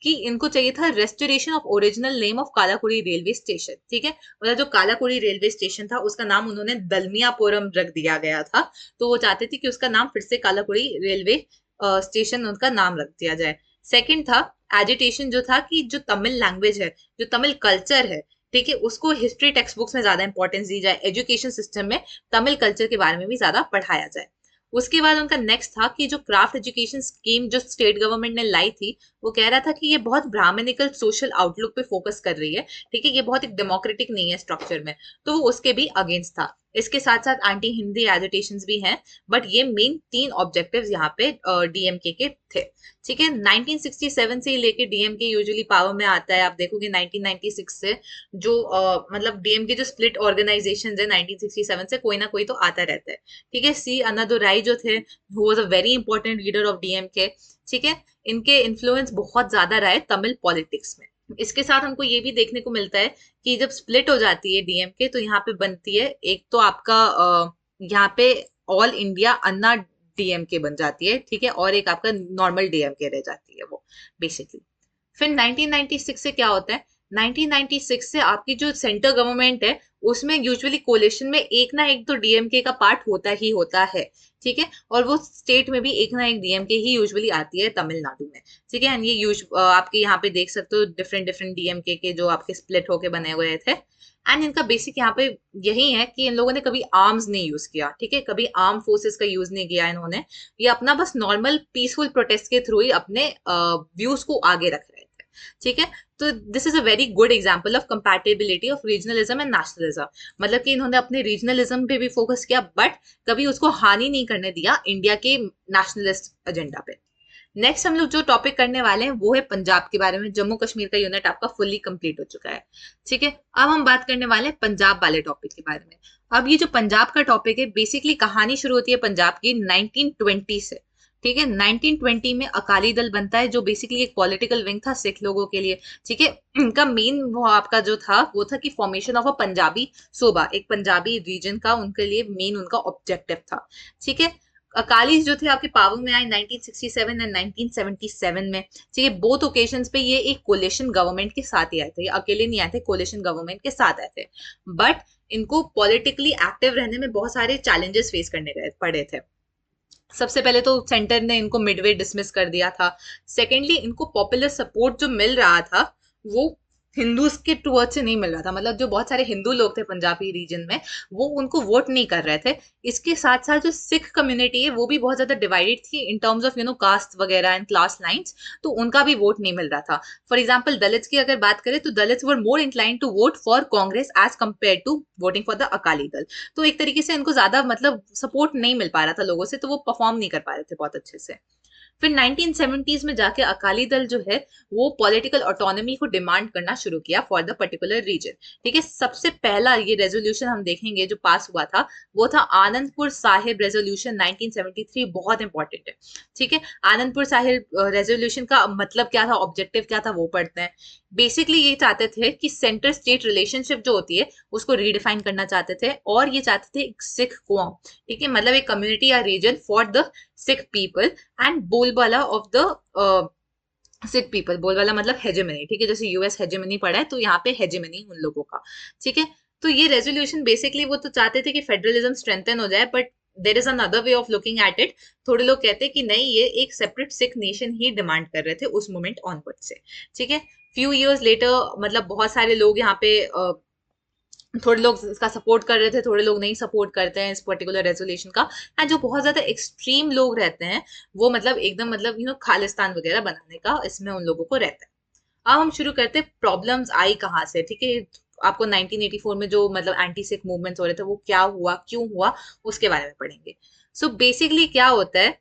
कि इनको चाहिए था restoration of original name of Kallakudi railway station, ठीक है, मतलब जो कालाकुड़ी रेलवे स्टेशन था उसका नाम उन्होंने दलमियापुरम रख दिया गया था। तो वो चाहते थे कि उसका नाम फिर से कालाकुड़ी रेलवे स्टेशन उनका नाम रख दिया जाए। सेकंड था एजिटेशन, जो था कि जो तमिल लैंग्वेज है, जो तमिल कल्चर है, ठीक है, उसको हिस्ट्री टेक्स्ट बुक्स में ज्यादा इंपॉर्टेंस दी जाए, एजुकेशन सिस्टम में तमिल कल्चर के बारे में भी ज्यादा पढ़ाया जाए। उसके बाद उनका नेक्स्ट था कि जो क्राफ्ट एजुकेशन स्कीम जो स्टेट गवर्नमेंट ने लाई थी, वो कह रहा था कि ये बहुत ब्राह्मणिकल सोशल आउटलुक पे फोकस कर रही है, ठीक है, ये बहुत एक डेमोक्रेटिक नहीं है स्ट्रक्चर में, तो वो उसके भी अगेंस्ट था। इसके साथ साथ एंटी हिंदी एजिटेशंस भी हैं, बट ये मेन 3 ऑब्जेक्टिव्स यहाँ पे डीएमके के थे। ठीक है, 1967 से लेके डीएमके यूजुअली पावर में आता है। आप देखोगे 1996 से जो मतलब डीएमके जो स्प्लिट ऑर्गेनाइजेशन है 1967 से कोई ना कोई तो आता रहता है। ठीक है, सी अन्नादुराई जो थे, who was a very important leader of DMK. ठीक है, इनके इन्फ्लुएंस बहुत ज्यादा रहा है तमिल पॉलिटिक्स में। इसके साथ हमको ये भी देखने को मिलता है कि जब स्प्लिट हो जाती है डीएमके तो यहाँ पे बनती है एक तो आपका यहाँ पे ऑल इंडिया अन्ना डीएमके बन जाती है। ठीक है, और एक आपका नॉर्मल डीएमके रह जाती है वो बेसिकली। फिर 1996 से क्या होता है, 1996 से आपकी जो सेंटर गवर्नमेंट है उसमें यूजुअली कोलिशन में एक ना एक तो डीएमके का पार्ट होता ही होता है। ठीक है, और वो स्टेट में भी एक ना एक डीएमके ही यूजुअली आती है तमिलनाडु में। ठीक है, एंड ये आपके यहाँ पे देख सकते हो डिफरेंट डिफरेंट डीएमके के जो आपके स्प्लिट होके बने हुए थे। एंड इनका बेसिक यहाँ पे यही है कि इन लोगों ने कभी आर्म्स नहीं यूज किया। ठीक है, कभी आर्म फोर्सेस का यूज नहीं किया इन्होंने। ये अपना बस नॉर्मल पीसफुल प्रोटेस्ट के थ्रू ही अपने व्यूज को आगे रख रहे थे। ठीक है, तो this is a very good example of compatibility of regionalism and nationalism. मतलब कि इन्होंने अपने रीजनलिज्म पे भी फोकस किया बट कभी उसको हानि नहीं करने दिया इंडिया के नेशनलिस्ट एजेंडा पे। नेक्स्ट हम लोग जो टॉपिक करने वाले हैं वो है पंजाब के बारे में। जम्मू कश्मीर का यूनिट आपका फुल्ली कंप्लीट हो चुका है। ठीक है, अब हम बात करने वाले हैं पंजाब वाले टॉपिक के बारे में। अब ये जो पंजाब का टॉपिक है, बेसिकली कहानी शुरू होती है पंजाब की 1920 से। ठीक है, 1920 में अकाली दल बनता है जो बेसिकली एक पॉलिटिकल विंग था सिख लोगों के लिए। ठीक है, इनका मेन वो आपका जो था वो था कि फॉर्मेशन ऑफ अ पंजाबी सूबा, एक पंजाबी रीजन का उनके लिए मेन उनका ऑब्जेक्टिव था। ठीक है, अकाली जो थे आपके पावर में आए 1967 एंड 1977 में। ठीक है, बोथ ओकेजन्स पे ये एक कोलिशन गवर्नमेंट के साथ ही आए थे, ये अकेले नहीं आए थे, कोलिशन गवर्नमेंट के साथ आए थे। बट इनको पॉलिटिकली एक्टिव रहने में बहुत सारे चैलेंजेस फेस करने पड़े थे। सबसे पहले तो सेंटर ने इनको मिडवे डिसमिस कर दिया था। सेकेंडली, इनको पॉपुलर सपोर्ट जो मिल रहा था वो हिंदूज के टुवर्ड से नहीं मिल रहा था। मतलब जो बहुत सारे हिंदू लोग थे पंजाबी रीजन में वो उनको वोट नहीं कर रहे थे। इसके साथ साथ जो सिख कम्युनिटी है वो भी बहुत ज्यादा डिवाइडेड थी इन टर्म्स ऑफ कास्ट वगैरह एंड क्लास लाइंस, तो उनका भी वोट नहीं मिल रहा था। फॉर एग्जाम्पल दलित्स की अगर बात करें तो Dalits were more incline to vote for Congress as compare to voting for the Akali Dal. तो एक तरीके से इनको ज्यादा मतलब सपोर्ट नहीं मिल पा रहा था लोगों से, तो वो परफॉर्म नहीं कर पा रहे थे बहुत अच्छे से। फिर 1970s में जाके अकाली दल जो है वो पॉलिटिकल ऑटोनॉमी को डिमांड करना शुरू किया फॉर द पर्टिकुलर रीजन। ठीक है, सबसे पहला ये रेजोल्यूशन हम देखेंगे जो पास हुआ था वो था आनंदपुर साहिब रेजोल्यूशन 1973। बहुत इंपॉर्टेंट है। ठीक है, आनंदपुर साहिब रेजोल्यूशन का मतलब क्या था, ऑब्जेक्टिव क्या था वो पढ़ते हैं। बेसिकली ये चाहते थे कि सेंटर स्टेट रिलेशनशिप जो होती है उसको रीडिफाइन करना चाहते थे, और ये चाहते थे एक सिख कौम, ठीक है, मतलब एक कम्युनिटी या region for the Sikh people and बोलबाला ऑफ द सिख पीपल। बोलबाला मतलब हेजेमनी। ठीक है, जैसे यूएस हेजेमनी पढ़ा है तो यहाँ पे हेजेमनी उन लोगों का। ठीक है, तो ये रेजोल्यूशन बेसिकली वो तो चाहते थे कि फेडरलिज्म स्ट्रेंथन हो जाए, but there is another way of looking at it. थोड़े लोग कहते हैं कि नहीं, ये एक सेपरेट सिख नेशन ही डिमांड कर रहे थे उस मोमेंट ऑनवर्ड से। ठीक है, फ्यू इयर्स लेटर मतलब बहुत सारे लोग यहाँ पे थोड़े लोग इसका सपोर्ट कर रहे थे, थोड़े लोग नहीं सपोर्ट करते हैं इस पर्टिकुलर रेजोल्यूशन का। एंड जो बहुत ज्यादा एक्सट्रीम लोग रहते हैं वो मतलब एकदम मतलब खालिस्तान वगैरह बनाने का इसमें उन लोगों को रहता है। अब हम शुरू करते हैं प्रॉब्लम्स आई कहाँ से। ठीक है, आपको 1984 में जो मतलब एंटी सिख मूवमेंट्स हो रहे थे वो क्या हुआ, क्यों हुआ, उसके बारे में पढ़ेंगे। सो बेसिकली क्या होता है,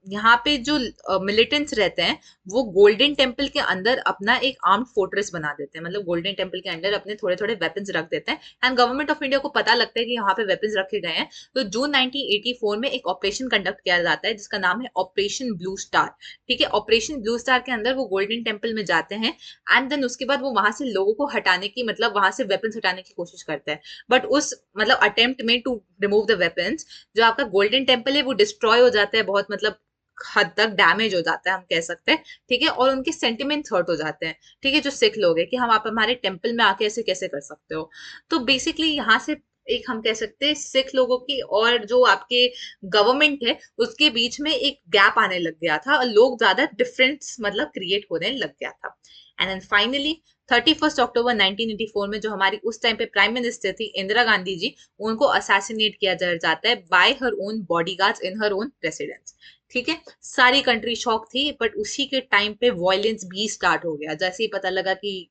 यहाँ पे जो मिलिटेंट्स रहते हैं वो गोल्डन टेम्पल के अंदर अपना एक आर्म्ड फोर्ट्रेस बना देते हैं। मतलब गोल्डन टेम्पल के अंदर अपने थोड़े थोड़े वेपन्स रख देते हैं एंड गवर्नमेंट ऑफ इंडिया को पता लगता है कि यहाँ पे वेपन्स रखे गए हैं। तो जून 1984 में एक ऑपरेशन कंडक्ट किया जाता है जिसका नाम है ऑपरेशन ब्लू स्टार। ठीक है, ऑपरेशन ब्लू स्टार के अंदर वो गोल्डन टेम्पल में जाते हैं एंड देन उसके बाद वो वहां से लोगों को हटाने की मतलब वहां से वेपन्स हटाने की कोशिश करते हैं। बट उस मतलब अटेम्प्ट में टू रिमूव द वेपन्स जो आपका गोल्डन टेम्पल है वो डिस्ट्रॉय हो जाता है, बहुत मतलब हद तक डैमेज हो जाता है हम कह सकते हैं। ठीक है, और उनके सेंटिमेंट्स हर्ट हो जाते हैं। ठीक है, जो सिख लोग हैं कि हम आप हमारे टेम्पल में आके ऐसे कैसे कर सकते हो। तो बेसिकली यहाँ से एक हम कह सकते हैं सिख लोगों की और जो आपके गवर्नमेंट है उसके बीच में एक गैप आने लग गया था और लोग ज्यादा डिफरेंस मतलब क्रिएट होने लग गया था। एंड देन फाइनली 31 अक्टूबर 1984 में जो हमारी उस टाइम पे प्राइम मिनिस्टर थी इंदिरा गांधी जी, उनको असैसिनेट किया जाता है बाय हर ओन बॉडीगार्ड्स इन हर ओन रेसिडेंस। ठीक है, सारी कंट्री शॉक थी, बट उसी के टाइम पे वॉयलेंस भी स्टार्ट हो गया। जैसे ही पता लगा कि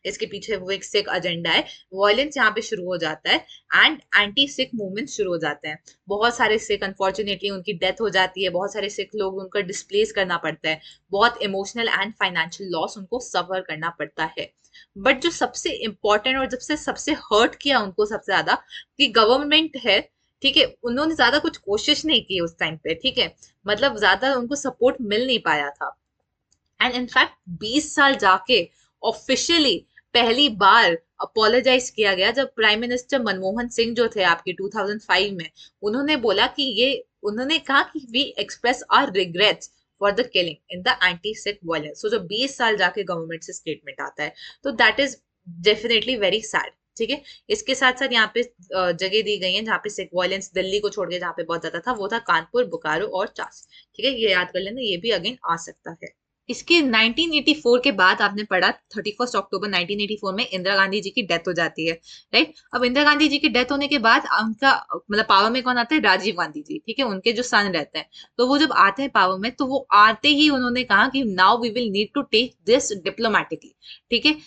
इसके पीछे वो एक सिख एजेंडा है, वॉयलेंस यहाँ पे शुरू हो जाता है एंड एंटी सिख मूवमेंट शुरू हो जाते हैं। बहुत सारे सिख अनफॉर्चुनेटली उनकी डेथ हो जाती है, बहुत सारे सिख लोग उनका डिस्प्लेस करना पड़ता है, बहुत इमोशनल एंड फाइनेंशियल लॉस उनको सफर करना पड़ता है। बट जो सबसे इंपॉर्टेंट और जब से सबसे हर्ट किया उनको सबसे ज्यादा, कि गवर्नमेंट है, ठीक है, उन्होंने ज्यादा कुछ कोशिश नहीं की उस टाइम पे, ठीक है, मतलब ज्यादा उनको सपोर्ट मिल नहीं पाया था। एंड इनफैक्ट 20 साल जाके ऑफिशियली पहली बार अपोलोजाइज किया गया, जब प्राइम मिनिस्टर मनमोहन सिंह जो थे आपके 2005 में, उन्होंने बोला कि ये, उन्होंने कहा कि we express our regrets for the killing in the anti Sikh violence. So जो 20 साल जाके गवर्नमेंट से स्टेटमेंट आता है, तो that is definitely very sad. ठीक है, इसके साथ साथ यहाँ पे जगह दी गई है जहाँ पे सिख वायलेंस दिल्ली को छोड़ के जहाँ पे बहुत ज्यादा था, वो था कानपुर, बोकारो और चास। ठीक है, ये याद कर लेना, ये भी अगेन आ सकता है। इसके 1984 के बाद आपने पढ़ा 31 अक्टूबर 1984 में इंदिरा गांधी जी की डेथ हो जाती है, राइट। अब इंदिरा गांधी जी की डेथ होने के बाद उनका मतलब पावर में कौन आता है, राजीव गांधी जी, ठीक है, उनके जो सन रहते हैं। तो वो जब आते हैं पावर में, तो वो आते ही उन्होंने कहा कि now we will need to take this diplomatically. ठीक है,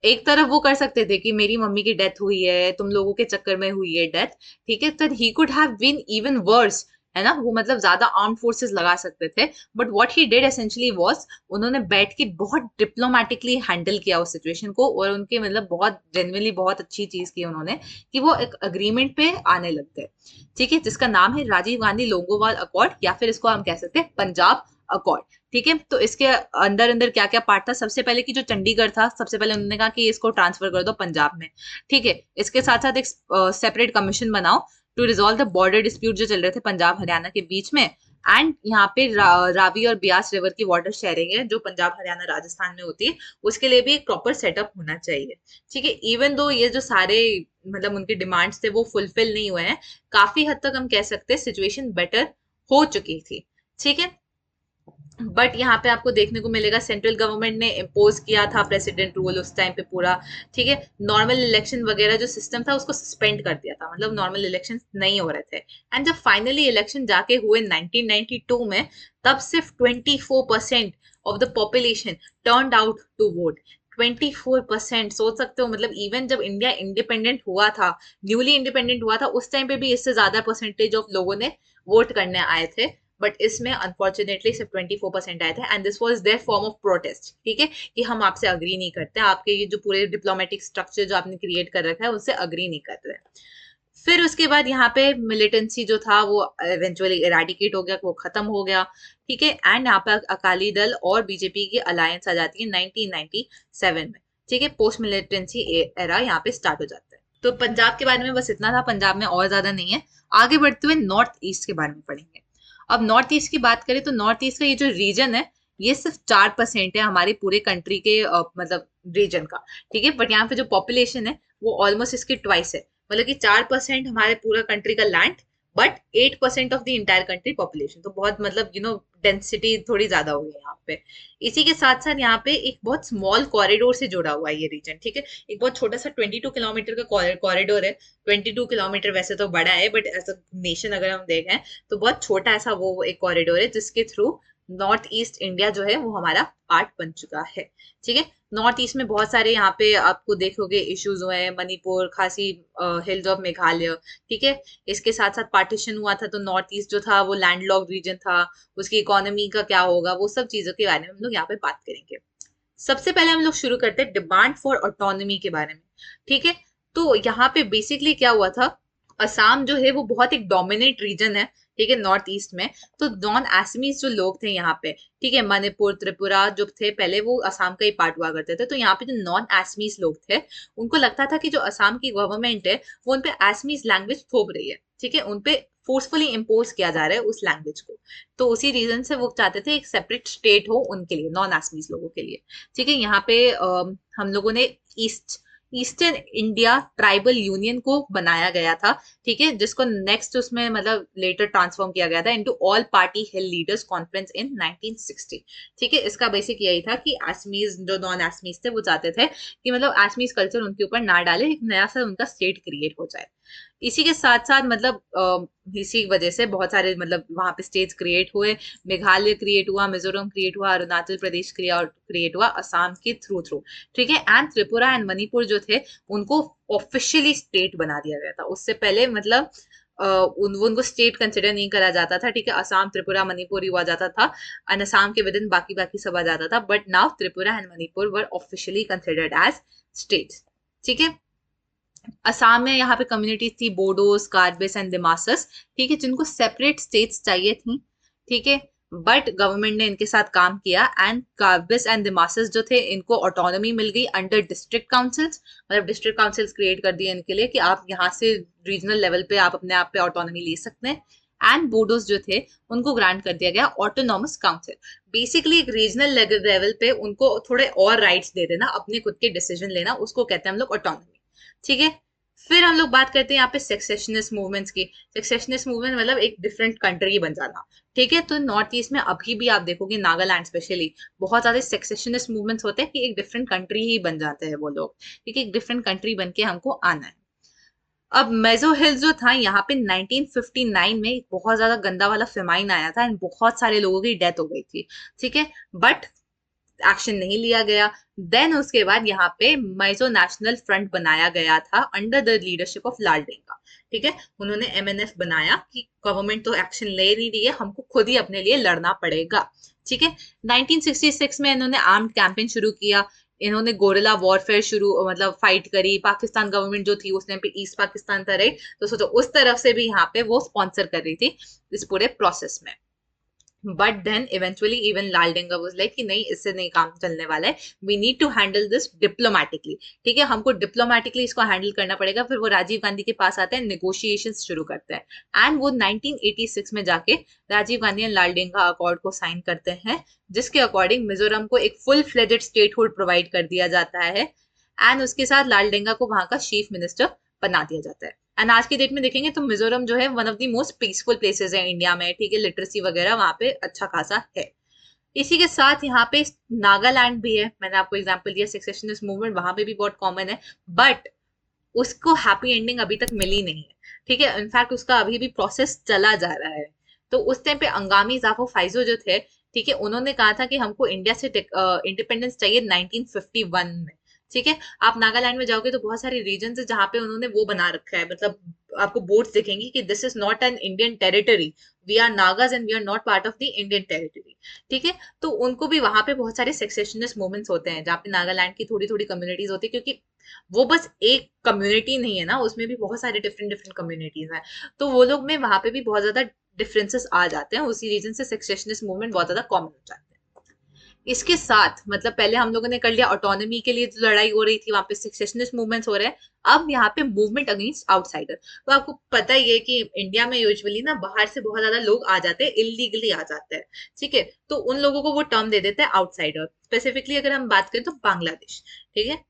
एक तरफ वो कर सकते थे कि मेरी मम्मी की डेथ हुई है, तुम लोगों के चक्कर में हुई है डेथ, ठीक है, तो he could have been even worse, है ना, वो मतलब ज्यादा आर्म फोर्सेस लगा सकते थे। But what he did essentially was, उन्होंने बैठ के बहुत डिप्लोमेटिकली हैंडल किया उस सिचुएशन को, और उनके मतलब बहुत जेन्युइनली बहुत अच्छी चीज की उन्होंने, कि वो एक अग्रीमेंट पे आने लग गए। ठीक है, जिसका नाम है राजीव गांधी लोंगोवाल अकॉर्ड, या फिर इसको हम कह सकते हैं पंजाब अकॉर्ड। ठीक है, तो इसके अंदर अंदर क्या क्या पार्ट था, सबसे पहले कि जो चंडीगढ़ था, सबसे पहले उन्होंने कहा कि इसको ट्रांसफर कर दो पंजाब में। ठीक है, इसके साथ साथ एक सेपरेट कमीशन बनाओ to resolve the border dispute जो चल रहे थे पंजाब हरियाणा के बीच में। एंड यहाँ पे रावी और ब्यास रिवर की वाटर शेयरिंग है जो पंजाब हरियाणा राजस्थान में होती है, उसके लिए भी एक प्रॉपर सेटअप होना चाहिए। ठीक है, इवन दो ये जो सारे मतलब उनके डिमांड्स थे वो फुलफिल नहीं हुए हैं, काफी हद तक हम कह सकते हैं सिचुएशन बेटर हो चुकी थी। ठीक है, बट यहाँ पे आपको देखने को मिलेगा सेंट्रल गवर्नमेंट ने इम्पोज किया था प्रेसिडेंट रूल उस टाइम पे पूरा। ठीक है, नॉर्मल इलेक्शन वगैरह जो सिस्टम था उसको सस्पेंड कर दिया था, मतलब नॉर्मल इलेक्शन नहीं हो रहे थे। एंड जब फाइनली इलेक्शन जाके हुए 1992 में, तब सिर्फ 24% of the population turn out to vote. 24%, सोच सकते हो, मतलब इवन जब इंडिया इंडिपेंडेंट हुआ था, न्यूली इंडिपेंडेंट हुआ था, उस टाइम पे भी इससे ज्यादा परसेंटेज ऑफ लोगों ने वोट करने आए थे। बट इसमें अनफॉर्चुनेटली सिर्फ 24% आए थे, and this was there form of protest. ठीक है, कि हम आपसे अग्री नहीं करते, आपके ये जो पूरे डिप्लोमेटिक स्ट्रक्चर जो आपने क्रिएट कर रखा है उससे अग्री नहीं कर रहे। फिर उसके बाद यहाँ पे मिलिटेंसी जो था वो इवेंचुअली इरेडिकेट हो गया, वो खत्म हो गया। ठीक है, एंड यहाँ पे अकाली दल और बीजेपी की अलायंस आ जाती है 1997 में। ठीक है, पोस्ट मिलिटेंसी एरा यहाँ पे स्टार्ट हो जाता है। तो पंजाब के बारे में बस इतना था, पंजाब में और ज्यादा नहीं है। आगे बढ़ते हुए नॉर्थ ईस्ट के बारे में पढ़ेंगे। अब नॉर्थ ईस्ट की बात करें तो नॉर्थ ईस्ट का ये जो रीजन है, ये सिर्फ 4% है हमारे पूरे कंट्री के मतलब रीजन का। ठीक है, बट यहाँ पे जो पॉपुलेशन है वो ऑलमोस्ट इसके ट्वाइस है, मतलब कि 4% हमारे पूरा कंट्री का land, but 8% of the entire country population. तो बहुत मतलब डेंसिटी थोड़ी ज्यादा हो गई यहाँ पे। इसी के साथ साथ यहाँ पे एक बहुत स्मॉल कॉरिडोर से जुड़ा हुआ है ये रीजन। ठीक है, एक बहुत छोटा सा 22 किलोमीटर का कॉरिडोर है। 22 किलोमीटर वैसे तो बड़ा है, बट एज अ नेशन अगर हम देखें तो बहुत छोटा ऐसा वो एक कॉरिडोर है, जिसके थ्रू नॉर्थ ईस्ट इंडिया जो है वो हमारा पार्ट बन चुका है। ठीक है, नॉर्थ ईस्ट में बहुत सारे यहाँ पे आपको देखोगे इश्यूज हुए हैं, मणिपुर, खासी हिल्स ऑफ मेघालय। ठीक है, इसके साथ साथ पार्टीशन हुआ था, तो नॉर्थ ईस्ट जो था वो लैंडलॉक्ड रीजन था, उसकी इकोनॉमी का क्या होगा, वो सब चीजों के बारे में हम लोग यहाँ पे बात करेंगे। सबसे पहले हम लोग शुरू करते हैं डिमांड फॉर ऑटोनॉमी के बारे में। ठीक है, तो यहाँ पे बेसिकली क्या हुआ था, असम जो है वो बहुत एक डोमिनेट रीजन है, ठीक है, नॉर्थ ईस्ट में। तो नॉन एसमीज जो लोग थे यहाँ पे, ठीक है, मणिपुर, त्रिपुरा जो थे पहले वो असम का ही पार्ट हुआ करते थे, तो यहाँ पे जो नॉन एसमीज लोग थे, उनको लगता था कि जो असम की गवर्नमेंट है वो उनपे एसमीज लैंग्वेज थोप रही है। ठीक है, उनपे फोर्सफुली इम्पोज किया जा रहा है उस लैंग्वेज को। तो उसी रीजन से वो चाहते थे एक सेपरेट स्टेट हो उनके लिए, नॉन एसमीज लोगों के लिए। ठीक है, यहाँ पे हम लोगों ने ईस्टर्न इंडिया ट्राइबल यूनियन को बनाया गया था। ठीक है, जिसको नेक्स्ट उसमें मतलब लेटर ट्रांसफॉर्म किया गया था into all party hill leaders conference in 1960। ठीक है, इसका बेसिक यही था कि एसमीज जो नॉन एसमीज थे वो चाहते थे कि मतलब एसमीज कल्चर उनके ऊपर ना डाले, एक नया सा उनका स्टेट क्रिएट हो जाए। इसी के साथ साथ मतलब इसी वजह से बहुत सारे मतलब वहां पे स्टेट्स क्रिएट हुए। मेघालय क्रिएट हुआ, मिजोरम क्रिएट हुआ, अरुणाचल प्रदेश क्रिएट हुआ असम के थ्रू थ्रू। ठीक है, एंड त्रिपुरा एंड मणिपुर जो थे उनको ऑफिशियली स्टेट बना दिया गया था। उससे पहले मतलब उनको स्टेट कंसिडर नहीं करा जाता था। ठीक है, असम, त्रिपुरा, मणिपुर ही हुआ जाता था, एंड असम के विद इन बाकी बाकी सब आ जाता था। But now Tripura and Manipur were officially considered as states. ठीक है, असम में यहाँ पे कम्युनिटीज थी बोडोस, कार्बिस एंड दिमासस। ठीक है, जिनको सेपरेट स्टेट्स चाहिए थी। ठीक है, बट गवर्नमेंट ने इनके साथ काम किया एंड कार्बिस एंड दिमासस जो थे इनको ऑटोनॉमी मिल गई अंडर डिस्ट्रिक्ट काउंसिल्स। मतलब डिस्ट्रिक्ट काउंसिल्स क्रिएट कर दिए इनके लिए कि आप यहाँ से रीजनल लेवल पे आप अपने आप पे ऑटोनॉमी ले सकते हैं। एंड बोडोस जो थे उनको ग्रांट कर दिया गया ऑटोनॉमस काउंसिल। बेसिकली एक रीजनल लेवल पे उनको थोड़े और राइट्स दे देना, अपने खुद के डिसीजन लेना, उसको कहते हैं हम लोग ऑटोनॉमी। ठीक है, फिर हम लोग बात करते हैं यहाँ पे सेक्सेशनिस्ट मूवमेंट्स की। सेक्सेशनिस्ट मूवमेंट मतलब एक डिफरेंट कंट्री बन जाना। ठीक है, तो नॉर्थ ईस्ट में अभी भी आप देखोगे, नागालैंड स्पेशली, बहुत सारे सेक्सेशनिस्ट मूवमेंट्स होते हैं कि एक डिफरेंट कंट्री ही बन जाते हैं वो लोग। ठीक है, एक डिफरेंट कंट्री बन के हमको आना है। अब मेजो हिल्स जो था यहाँ पे 1959 में एक बहुत ज्यादा गंदा वाला फेमाइन आया था एंड बहुत सारे लोगों की डेथ हो गई थी। ठीक है, बट एक्शन नहीं लिया गया। देन उसके बाद यहाँ पे माइजो नेशनल फ्रंट बनाया गया था अंडर द लीडरशिप ऑफ लाल डेंगा। ठीक है, उन्होंने एमएनएफ बनाया कि गवर्नमेंट तो एक्शन ले नहीं रही है, हमको खुद ही अपने लिए लड़ना पड़ेगा। ठीक है, 1966 में इन्होंने आर्म्ड कैंपेन शुरू किया। इन्होंने गोरिल्ला वॉरफेयर शुरू मतलब फाइट करी। पाकिस्तान गवर्नमेंट जो थी उस टाइम पे ईस्ट पाकिस्तान था, राइट, तो सोचो उस तरफ से भी यहाँ पे वो स्पॉन्सर कर रही थी इस पूरे प्रोसेस में। But then eventually even Lal Denga was like कि नहीं, इससे नहीं काम चलने वाला है, we need to handle this diplomatically. ठीक है, हमको डिप्लोमेटिकली इसको हैंडल करना पड़ेगा। फिर वो राजीव गांधी के पास आते हैं, नेगोशिएशन शुरू करते हैं एंड वो 1986 में जाके राजीव गांधी एंड लाल डेंगा अकॉर्ड को साइन करते हैं, जिसके अकॉर्डिंग मिजोरम को एक फुल फ्लेजेड स्टेटहुड प्रोवाइड कर दिया जाता है एंड उसके साथ लाल डेंगा को वहां का चीफ मिनिस्टर बना दिया जाता है। एंड आज की डेट में देखेंगे तो मिजोरम जो है one of the most peaceful places है इंडिया में। ठीक है, लिटरेसी वगैरह वहां पे अच्छा खासा है। इसी के साथ यहाँ पे नागालैंड भी है, मैंने आपको एग्जांपल दिया। सेक्सेशनिस्ट मूवमेंट वहां पे भी बहुत कॉमन है, बट उसको हैप्पी एंडिंग अभी तक मिली नहीं है। ठीक है, इनफैक्ट उसका अभी भी प्रोसेस चला जा रहा है। तो उस टाइम पे अंगामी जाफो फाइजो जो थे, ठीक है, उन्होंने कहा था कि हमको इंडिया से इंडिपेंडेंस चाहिए 1951 में। ठीक है, आप नागालैंड में जाओगे तो बहुत सारे रीजन है जहाँ पे उन्होंने वो बना रखा है, मतलब आपको बोर्ड्स दिखेंगी कि this is not an Indian territory, we are Nagas and we are not part of the Indian territory. ठीक है, तो उनको भी वहां पे बहुत सारे सेक्सेशनिस्ट मूवमेंट्स होते हैं जहाँ पे नागालैंड की थोड़ी थोड़ी कम्युनिटीज होती है, क्योंकि वो बस एक कम्युनिटी नहीं है ना, उसमें भी बहुत सारे डिफरेंट डिफरेंट कम्युनिटीज हैं। तो वो लोग में वहां पे भी बहुत ज्यादा डिफरेंसेस आ जाते हैं, उसी रीजन से सेक्सेशनिस्ट मूवमेंट बहुत ज्यादा कॉमन हो जाते हैं। इसके साथ मतलब पहले हम लोगों ने कर लिया ऑटोनॉमी के लिए जो लड़ाई हो रही थी, वहां पे सेक्सेशनिस्ट मूवमेंट्स हो रहे हैं। अब यहाँ पे मूवमेंट अगेंस्ट आउटसाइडर। तो आपको पता ही है कि इंडिया में यूजुअली ना बाहर से बहुत ज्यादा लोग आ जाते हैं, इलीगली आ जाते हैं। ठीक है, तो उन लोगों को वो टर्म दे देते हैं आउटसाइडर। स्पेसिफिकली अगर हम बात करें तो बांग्लादेश। ठीक है,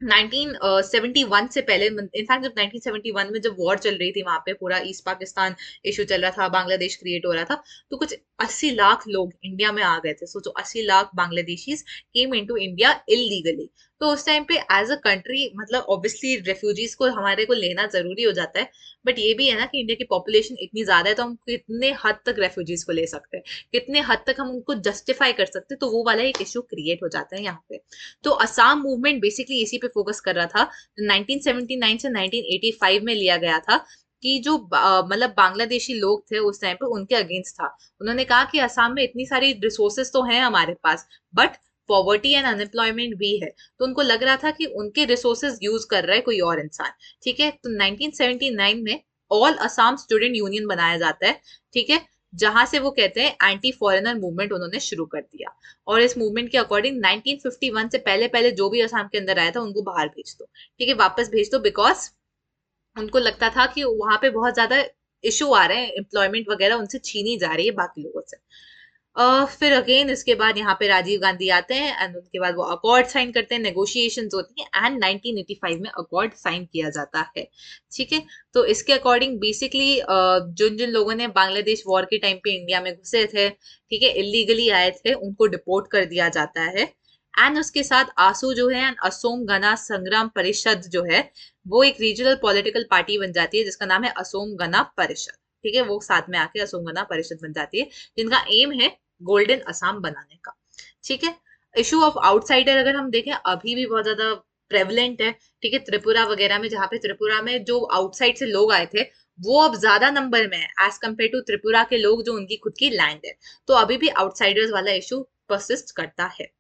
1971 से पहले, इनफैक्ट जब 1971 में जब वॉर चल रही थी वहां पे, पूरा ईस्ट पाकिस्तान इशू चल रहा था, बांग्लादेश क्रिएट हो रहा था, तो कुछ 80 लाख लोग इंडिया में आ गए थे। सोचो 80 lakh Bangladeshis came into India illegally. तो उस टाइम पे एज अ कंट्री मतलब ऑब्वियसली रेफ्यूजीज को हमारे को लेना जरूरी हो जाता है। बट ये भी है ना कि इंडिया की पॉपुलेशन इतनी ज्यादा है, तो हम कितने हद तक रेफ्यूजीज को ले सकते हैं, कितने हद तक हम उनको जस्टिफाई कर सकते हैं, तो वो वाला एक इशू क्रिएट हो जाता है यहाँ पे। तो असम मूवमेंट बेसिकली इसी पे फोकस कर रहा था। 1979 से 1985 में लिया गया था कि जो मतलब बांग्लादेशी लोग थे उस टाइम पे, उनके अगेंस्ट था। उन्होंने कहा कि असम में इतनी सारी रिसोर्सेज तो हैं हमारे पास, बट पॉवर्टी एंड अनएम्प्लॉयमेंट भी है। तो उनको लग रहा था कि उनके रिसोर्सेज यूज कर रहा है कोई और इंसान। ठीक है, तो 1979 में ऑल असम स्टूडेंट यूनियन बनाया जाता है। ठीक है, जहां से वो कहते हैं एंटी फॉरेनर मूवमेंट उन्होंने शुरू कर दिया। और इस मूवमेंट के अकॉर्डिंग 1951 से पहले पहले जो भी असम के अंदर आया था उनको बाहर भेज दो। ठीक है, वापस भेज दो, बिकॉज उनको लगता था कि वहां पे बहुत ज्यादा इशू आ रहे हैं, एम्प्लॉयमेंट वगैरह उनसे छीनी जा रही है बाकी लोगों से। फिर अगेन इसके बाद यहाँ पे राजीव गांधी आते हैं एंड उनके बाद वो अकॉर्ड साइन करते हैं, नेगोशिएशंस होती हैं एंड 1985 में अकॉर्ड साइन किया जाता है। ठीक है, तो इसके अकॉर्डिंग बेसिकली जिन जिन लोगों ने बांग्लादेश वॉर के टाइम पे इंडिया में घुसे थे, ठीक है, इलीगली आए थे, उनको डिपोर्ट कर दिया जाता है। एंड उसके साथ आसू जो है, असोम गण संग्राम परिषद जो है, वो एक रीजनल पॉलिटिकल पार्टी बन जाती है जिसका नाम है असोम गण परिषद। ठीक है, वो साथ में आके असोम गण परिषद बन जाती है, जिनका एम है गोल्डन असम बनाने का। ठीक है, इशू ऑफ आउटसाइडर अगर हम देखें अभी भी बहुत ज्यादा प्रेवलेंट है। ठीक है, त्रिपुरा वगैरह में, जहाँ पे त्रिपुरा में जो आउटसाइड से लोग आए थे वो अब ज्यादा नंबर में है एज कम्पेयर टू त्रिपुरा के लोग जो उनकी खुद की लैंड है। तो अभी भी आउटसाइडर्स वाला इशू परसिस्ट करता है।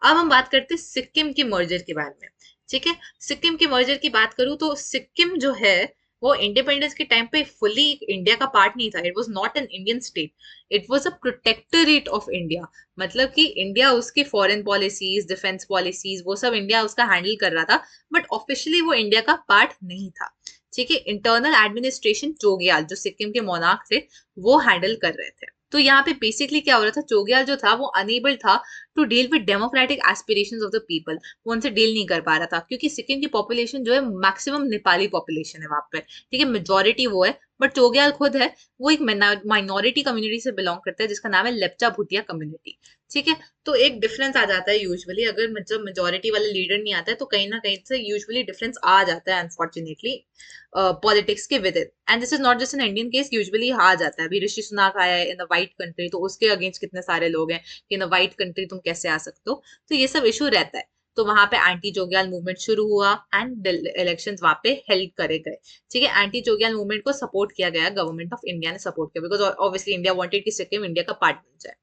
अब हम बात करते हैं सिक्किम के मर्जर के बारे में। ठीक है, सिक्किम के मर्जर की बात करूं तो सिक्किम जो है वो इंडिपेंडेंस के टाइम पे फुली इंडिया का पार्ट नहीं था। It was not an Indian state, it was a protectorate of India. मतलब कि इंडिया उसकी फॉरेन पॉलिसीज, डिफेंस पॉलिसीज, वो सब इंडिया उसका हैंडल कर रहा था, बट ऑफिशियली वो इंडिया का पार्ट नहीं था। ठीक है, इंटरनल एडमिनिस्ट्रेशन चोग्याल जो सिक्किम के मोनार्क थे वो हैंडल कर रहे थे। तो यहाँ पे बेसिकली क्या हो रहा था, चोग्याल जो था वो अनेबल था to deal with democratic aspirations of the people. वो उनसे डील नहीं कर पा रहा था क्योंकि सिक्किम की पॉपुलेशन जो है मैक्सिमम नेपाली पॉपुलेशन है वहां पे। ठीक है, मेजोरिटी वो है, बट चोग्याल खुद है वो एक माइनॉरिटी कम्युनिटी से बिलोंग करता है जिसका नाम है लेप्चा भूटिया कम्युनिटी। ठीक है, तो एक डिफरेंस आ जाता है यूजुअली, अगर मतलब मेजोरिटी वाला लीडर नहीं आता है तो कहीं ना कहीं से यूजुअली डिफरेंस आ जाता है अनफॉर्चुनेटली पॉलिटिक्स के within. And this is not just an Indian case, usually आ जाता है। अभी ऋषि सुनाक आया है इन द वाइट कंट्री, तो उसके अगेंस्ट कितने सारे लोग हैं कि इन द वाइट कंट्री तुम कैसे आ सकते हो। तो ये सब इशू रहता है। तो वहां पे एंटी चोग्याल मूवमेंट शुरू हुआ एंड इलेक्शंस वहां पे हेल्ड करे गए। ठीक है, एंटी चोग्याल मूवमेंट को सपोर्ट किया गया, गवर्नमेंट ऑफ इंडिया ने सपोर्ट किया, बिकॉज ऑब्वियसली इंडिया वांटेड कि सिक्किम इंडिया का पार्ट बन जाए।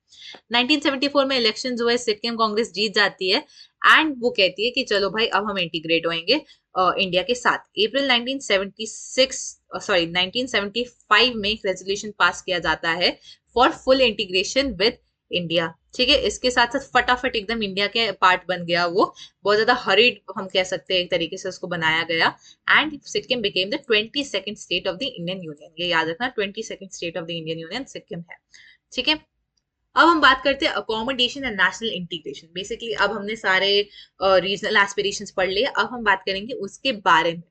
1974 में इलेक्शंस हुए, सिक्किम कांग्रेस जीत जाती है एंड वो कहती है कि चलो भाई अब हम इंटीग्रेट होंगे इंडिया के साथ। अप्रैल 1975 में एक रेजोल्यूशन पास किया जाता है for full integration with India. ठीक है, इसके साथ साथ फटाफट एकदम इंडिया के पार्ट बन गया वो, बहुत ज्यादा हरिड हम कह सकते हैं एक तरीके से उसको बनाया गया। And Sikkim became the 22nd state of the Indian union. ये याद रखना, 22nd state of the Indian union Sikkim है। ठीक है, अब हम बात करते हैं accommodation and national integration. Basically अब हमने सारे रीजनल एस्पिरेशंस पढ़ लिए, अब हम बात करेंगे उसके बारे में।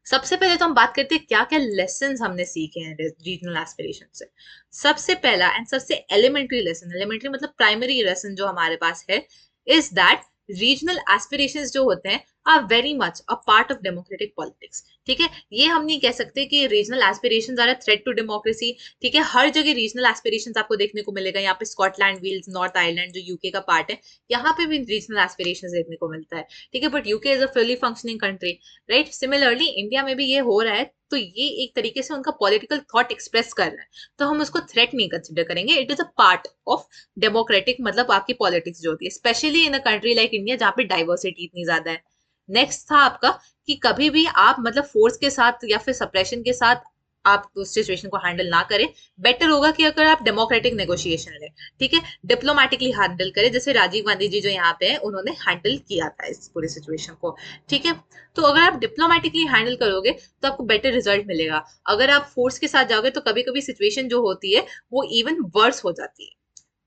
सबसे पहले तो हम बात करते हैं क्या क्या लेसन हमने सीखे हैं रीजनल एस्पिरेशन से। सबसे पहला एंड सबसे एलिमेंट्री लेसन, एलिमेंट्री मतलब प्राइमरी लेसन जो हमारे पास है, इज दैट रीजनल एस्पिरेशंस जो होते हैं are very much a part of democratic politics. ठीक है, ये हम नहीं कह सकते कि regional aspirations are a threat to democracy. ठीक है, हर जगह रीजनल एस्पिरेशंस आपको देखने को मिलेगा। यहाँ पे स्कॉटलैंड, वेल्स, नॉर्थ आयरलैंड जो यूके का पार्ट है, यहाँ पे भी रीजनल एस्पिरेशंस देखने को मिलता है। ठीक है, but UK is a fully functioning country, right. Similarly India में भी ये हो रहा है, तो ये एक तरीके से उनका पॉलिटिकल थॉट एक्सप्रेस कर रहा है, तो हम उसको थ्रेट नहीं कंसिडर करेंगे। It is a part of democratic, मतलब आपकी पॉलिटिक्स जो होती है, specially in a country like India जहाँ पे डाइवर्सिटी इतनी ज्यादा है। नेक्स्ट था आपका कि कभी भी आप मतलब फोर्स के साथ या फिर सप्रेशन के साथ आप उस सिचुएशन को हैंडल ना करें। बेटर होगा कि अगर आप डेमोक्रेटिक नेगोशिएशन लें, ठीक है, डिप्लोमेटिकली हैंडल करें, जैसे राजीव गांधी जी जो यहाँ पे हैं उन्होंने हैंडल किया था इस पूरे सिचुएशन को। ठीक है, तो अगर आप डिप्लोमेटिकली हैंडल करोगे तो आपको बेटर रिजल्ट मिलेगा। अगर आप फोर्स के साथ जाओगे तो कभी कभी सिचुएशन जो होती है वो इवन वर्स हो जाती है।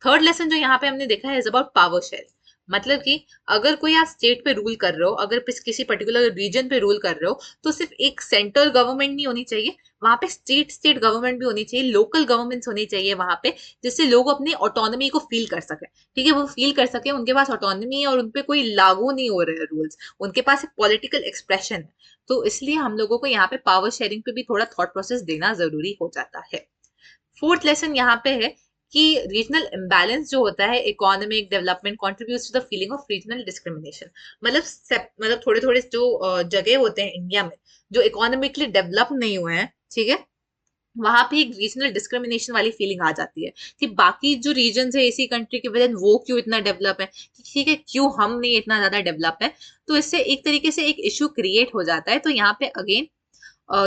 थर्ड लेसन जो यहाँ पे हमने देखा है इज अबाउट पावर शेयरिंग। मतलब कि अगर कोई आप स्टेट पे रूल कर रहे हो, अगर किसी पर्टिकुलर रीजन पे रूल कर रहे हो, तो सिर्फ एक सेंट्रल गवर्नमेंट नहीं होनी चाहिए वहां पे, स्टेट स्टेट गवर्नमेंट भी होनी चाहिए, लोकल गवर्नमेंट्स होनी चाहिए वहां पे, जिससे लोग अपनी ऑटोनॉमी को फील कर सके। ठीक है, वो फील कर सके उनके पास ऑटोनॉमी है और उनपे कोई लागू नहीं हो रहे रूल्स, उनके पास एक पॉलिटिकल एक्सप्रेशन है। तो इसलिए हम लोगों को यहाँ पे पावर शेयरिंग पे भी थोड़ा थॉट प्रोसेस देना जरूरी हो जाता है। फोर्थ लेसन यहाँ पे है कि रीजनल इम्बैलेंस जो होता है economic development contributes to the feeling of regional discrimination. मतलब थोड़े थोड़े जो जगह होते हैं इंडिया में जो इकोनॉमिकली डेवलप नहीं हुए हैं, ठीक है, वहां पे एक रीजनल डिस्क्रिमिनेशन वाली फीलिंग आ जाती है कि बाकी जो रीजन है इसी कंट्री के वजह वो क्यों इतना डेवलप है, ठीक है, क्यों हम नहीं इतना ज्यादा डेवलप है। तो इससे एक तरीके से एक इश्यू क्रिएट हो जाता है। तो यहाँ पे अगेन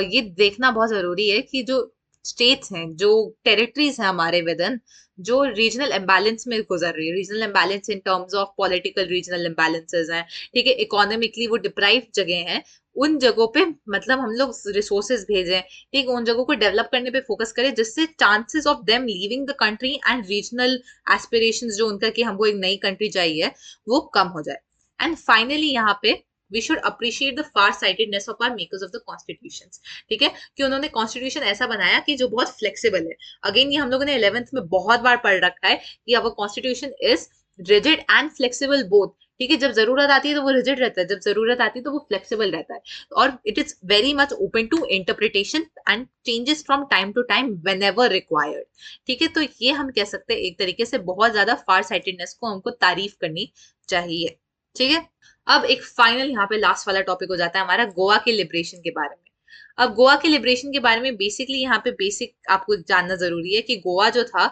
ये देखना बहुत जरूरी है कि जो स्टेट्स हैं, जो टेरिटरीज हैं हमारे विदन, जो रीजनल इम्बैलेंस में गुजर रही है, regional imbalance in terms of political regional imbalances हैं, ठीक है, इकोनॉमिकली वो डिप्राइव जगह हैं, उन जगहों पे मतलब हम लोग रिसोर्सेज भेजें, ठीक, उन जगहों को डेवलप करने पे फोकस करें, जिससे chances of them leaving the country and regional aspirations जो उनका कि हमको एक नई कंट्री चाहिए वो कम हो जाए। एंड फाइनली यहाँ पे we should appreciate the far sightedness of our makers of the constitutions। ठीक है, कि उन्होंने कॉन्स्टिट्यूशन ऐसा बनाया कि जो बहुत फ्लेक्सिबल है। अगेन ये हम लोगों ने 11th में बहुत बार पढ़ रखा है कि our constitution is rigid and flexible both. ठीक है, जब जरूरत आती है तो वो रिजिड रहता है, जब जरूरत आती है तो वो फ्लेक्सिबल रहता है, और it is very much open to interpretation and changes from time to time whenever required. ठीक है, तो ये हम कह सकते हैं एक तरीके से बहुत ज्यादा फार साइटेडनेस को हमको तारीफ करनी चाहिए। ठीक है, अब एक फाइनल यहाँ पे लास्ट वाला टॉपिक हो जाता है हमारा गोवा के लिबरेशन के बारे में। अब गोवा के लिबरेशन के बारे में बेसिकली यहाँ पे बेसिक आपको जानना जरूरी है कि गोवा जो था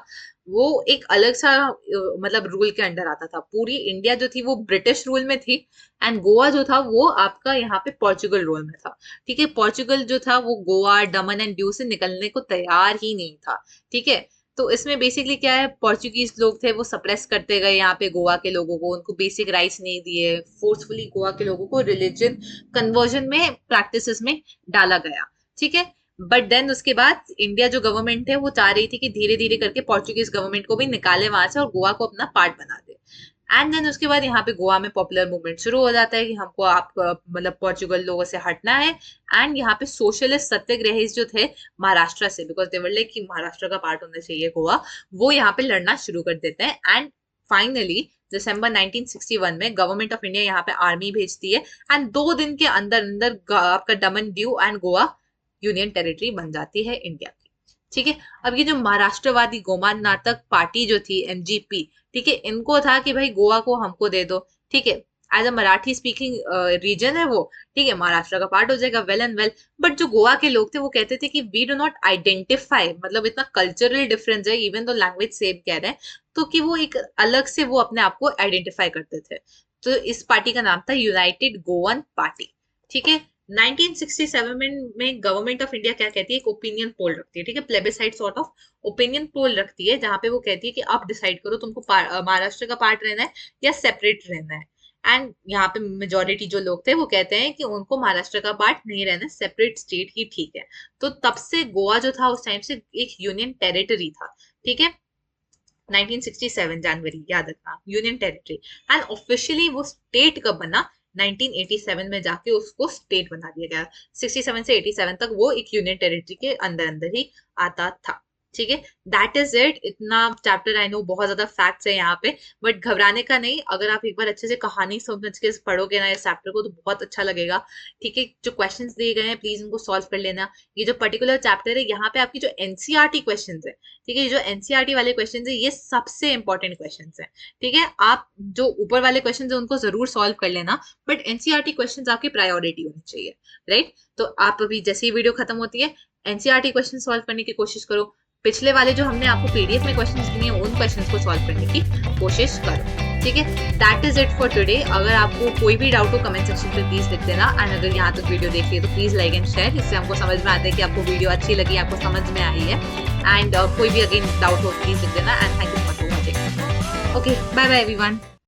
वो एक अलग सा मतलब रूल के अंडर आता था। पूरी इंडिया जो थी वो ब्रिटिश रूल में थी, एंड गोवा जो था वो आपका यहाँ पे पोर्चुगल रूल में था। ठीक है, पोर्चुगल जो था वो गोवा, दमन एंड दीव से निकलने को तैयार ही नहीं था। ठीक है, तो इसमें बेसिकली क्या है, पोर्चुगीज लोग थे वो सप्रेस करते गए यहाँ पे गोवा के लोगों को, उनको बेसिक राइट्स नहीं दिए, फोर्सफुली गोवा के लोगों को रिलीजन कन्वर्जन में प्रैक्टिसेस में डाला गया। ठीक है, बट देन उसके बाद इंडिया जो गवर्नमेंट है वो चाह रही थी कि धीरे धीरे करके पोर्चुगीज गवर्नमेंट को भी निकाले वहां से और गोवा को अपना पार्ट बना दे। एंड देन उसके बाद यहाँ पे गोवा में पॉपुलर मूवमेंट शुरू हो जाता है कि हमको आप मतलब पोर्चुगल लोगों से हटना है। एंड यहाँ पे सोशलिस्ट सत्याग्रही जो थे महाराष्ट्र से, बिकॉज दे वर लाइक कि महाराष्ट्र का पार्ट होना चाहिए गोवा, वो यहाँ पे लड़ना शुरू कर देते हैं। एंड फाइनली दिसंबर 1961 में गवर्नमेंट ऑफ इंडिया यहाँ पे आर्मी भेजती है, एंड 2 दिन के अंदर अंदर आपका Daman Diu and Goa union territory बन जाती है इंडिया की। ठीक है, अब ये जो महाराष्ट्रवादी गोमान नाटक पार्टी जो थी एमजीपी, ठीक है, इनको था कि भाई गोवा को हमको दे दो। ठीक है, as a Marathi speaking region है वो, ठीक है, महाराष्ट्र का पार्ट हो जाएगा, वेल एंड वेल। बट जो गोवा के लोग थे वो कहते थे कि वी डू नॉट आइडेंटिफाई, मतलब इतना कल्चरल डिफरेंस है, इवन दो लैंग्वेज सेम कह रहे हैं, तो कि वो एक अलग से वो अपने आप को आइडेंटिफाई करते थे। तो इस पार्टी का नाम था यूनाइटेड गोवन पार्टी। ठीक है, 1967 में गवर्नमेंट ऑफ इंडिया क्या कहती है, एक ओपिनियन पोल रखती है। ठीक है, plebiscite sort of opinion poll रखती है, जहां पे वो कहती है कि आप डिसाइड करो तुमको महाराष्ट्र का पार्ट रहना है या सेपरेट रहना है। एंड यहाँ पे मेजोरिटी जो लोग थे वो कहते हैं कि उनको महाराष्ट्र का पार्ट नहीं रहना, सेपरेट स्टेट ही ठीक है। तो तब से गोवा जो था उस टाइम से एक यूनियन टेरिटरी था। ठीक है, 1967 जनवरी, याद रखना, यूनियन टेरिटरी। एंड ऑफिशियली वो स्टेट कब बना, 1987 में जाके उसको स्टेट बना दिया गया। 67 से 87 तक वो एक यूनियन टेरिटरी के अंदर अंदर ही आता था। ठीक है, दैट इज इट। इतना चैप्टर आई नो बहुत ज्यादा फैक्ट्स है यहाँ पे, बट घबराने का नहीं। अगर आप एक बार अच्छे से कहानी समझ के पढ़ोगे ना इस चैप्टर को तो बहुत अच्छा लगेगा। ठीक है, जो क्वेश्चंस दिए गए हैं प्लीज इनको सॉल्व कर लेना। ये जो पर्टिकुलर चैप्टर है यहाँ पे आपकी जो एनसीईआरटी क्वेश्चंस है, ठीक है, जो एनसीईआरटी वाले क्वेश्चंस है ये सबसे इंपॉर्टेंट क्वेश्चंस है। ठीक है, आप जो ऊपर वाले क्वेश्चंस है उनको जरूर सॉल्व कर लेना, बट एनसीईआरटी क्वेश्चंस आपकी प्रायोरिटी होनी चाहिए, राइट। तो आप अभी जैसे ही वीडियो खत्म होती है एनसीईआरटी क्वेश्चन सॉल्व करने की कोशिश करो। पिछले वाले जो हमने आपको पीडीएफ में क्वेश्चंस दिए हैं उन क्वेश्चंस को सॉल्व करने की कोशिश करो। ठीक है, that is it for today. अगर आपको कोई भी डाउट हो कमेंट सेक्शन पे प्लीज लिख देना, एंड अगर यहाँ तक वीडियो देखिए तो प्लीज लाइक एंड शेयर, इससे हमको समझ में आता है कि आपको वीडियो अच्छी लगी, आपको समझ में आई है। एंड कोई भी अगेन डाउट हो प्लीज लिख देना, and thank you for watching. Okay, bye bye everyone.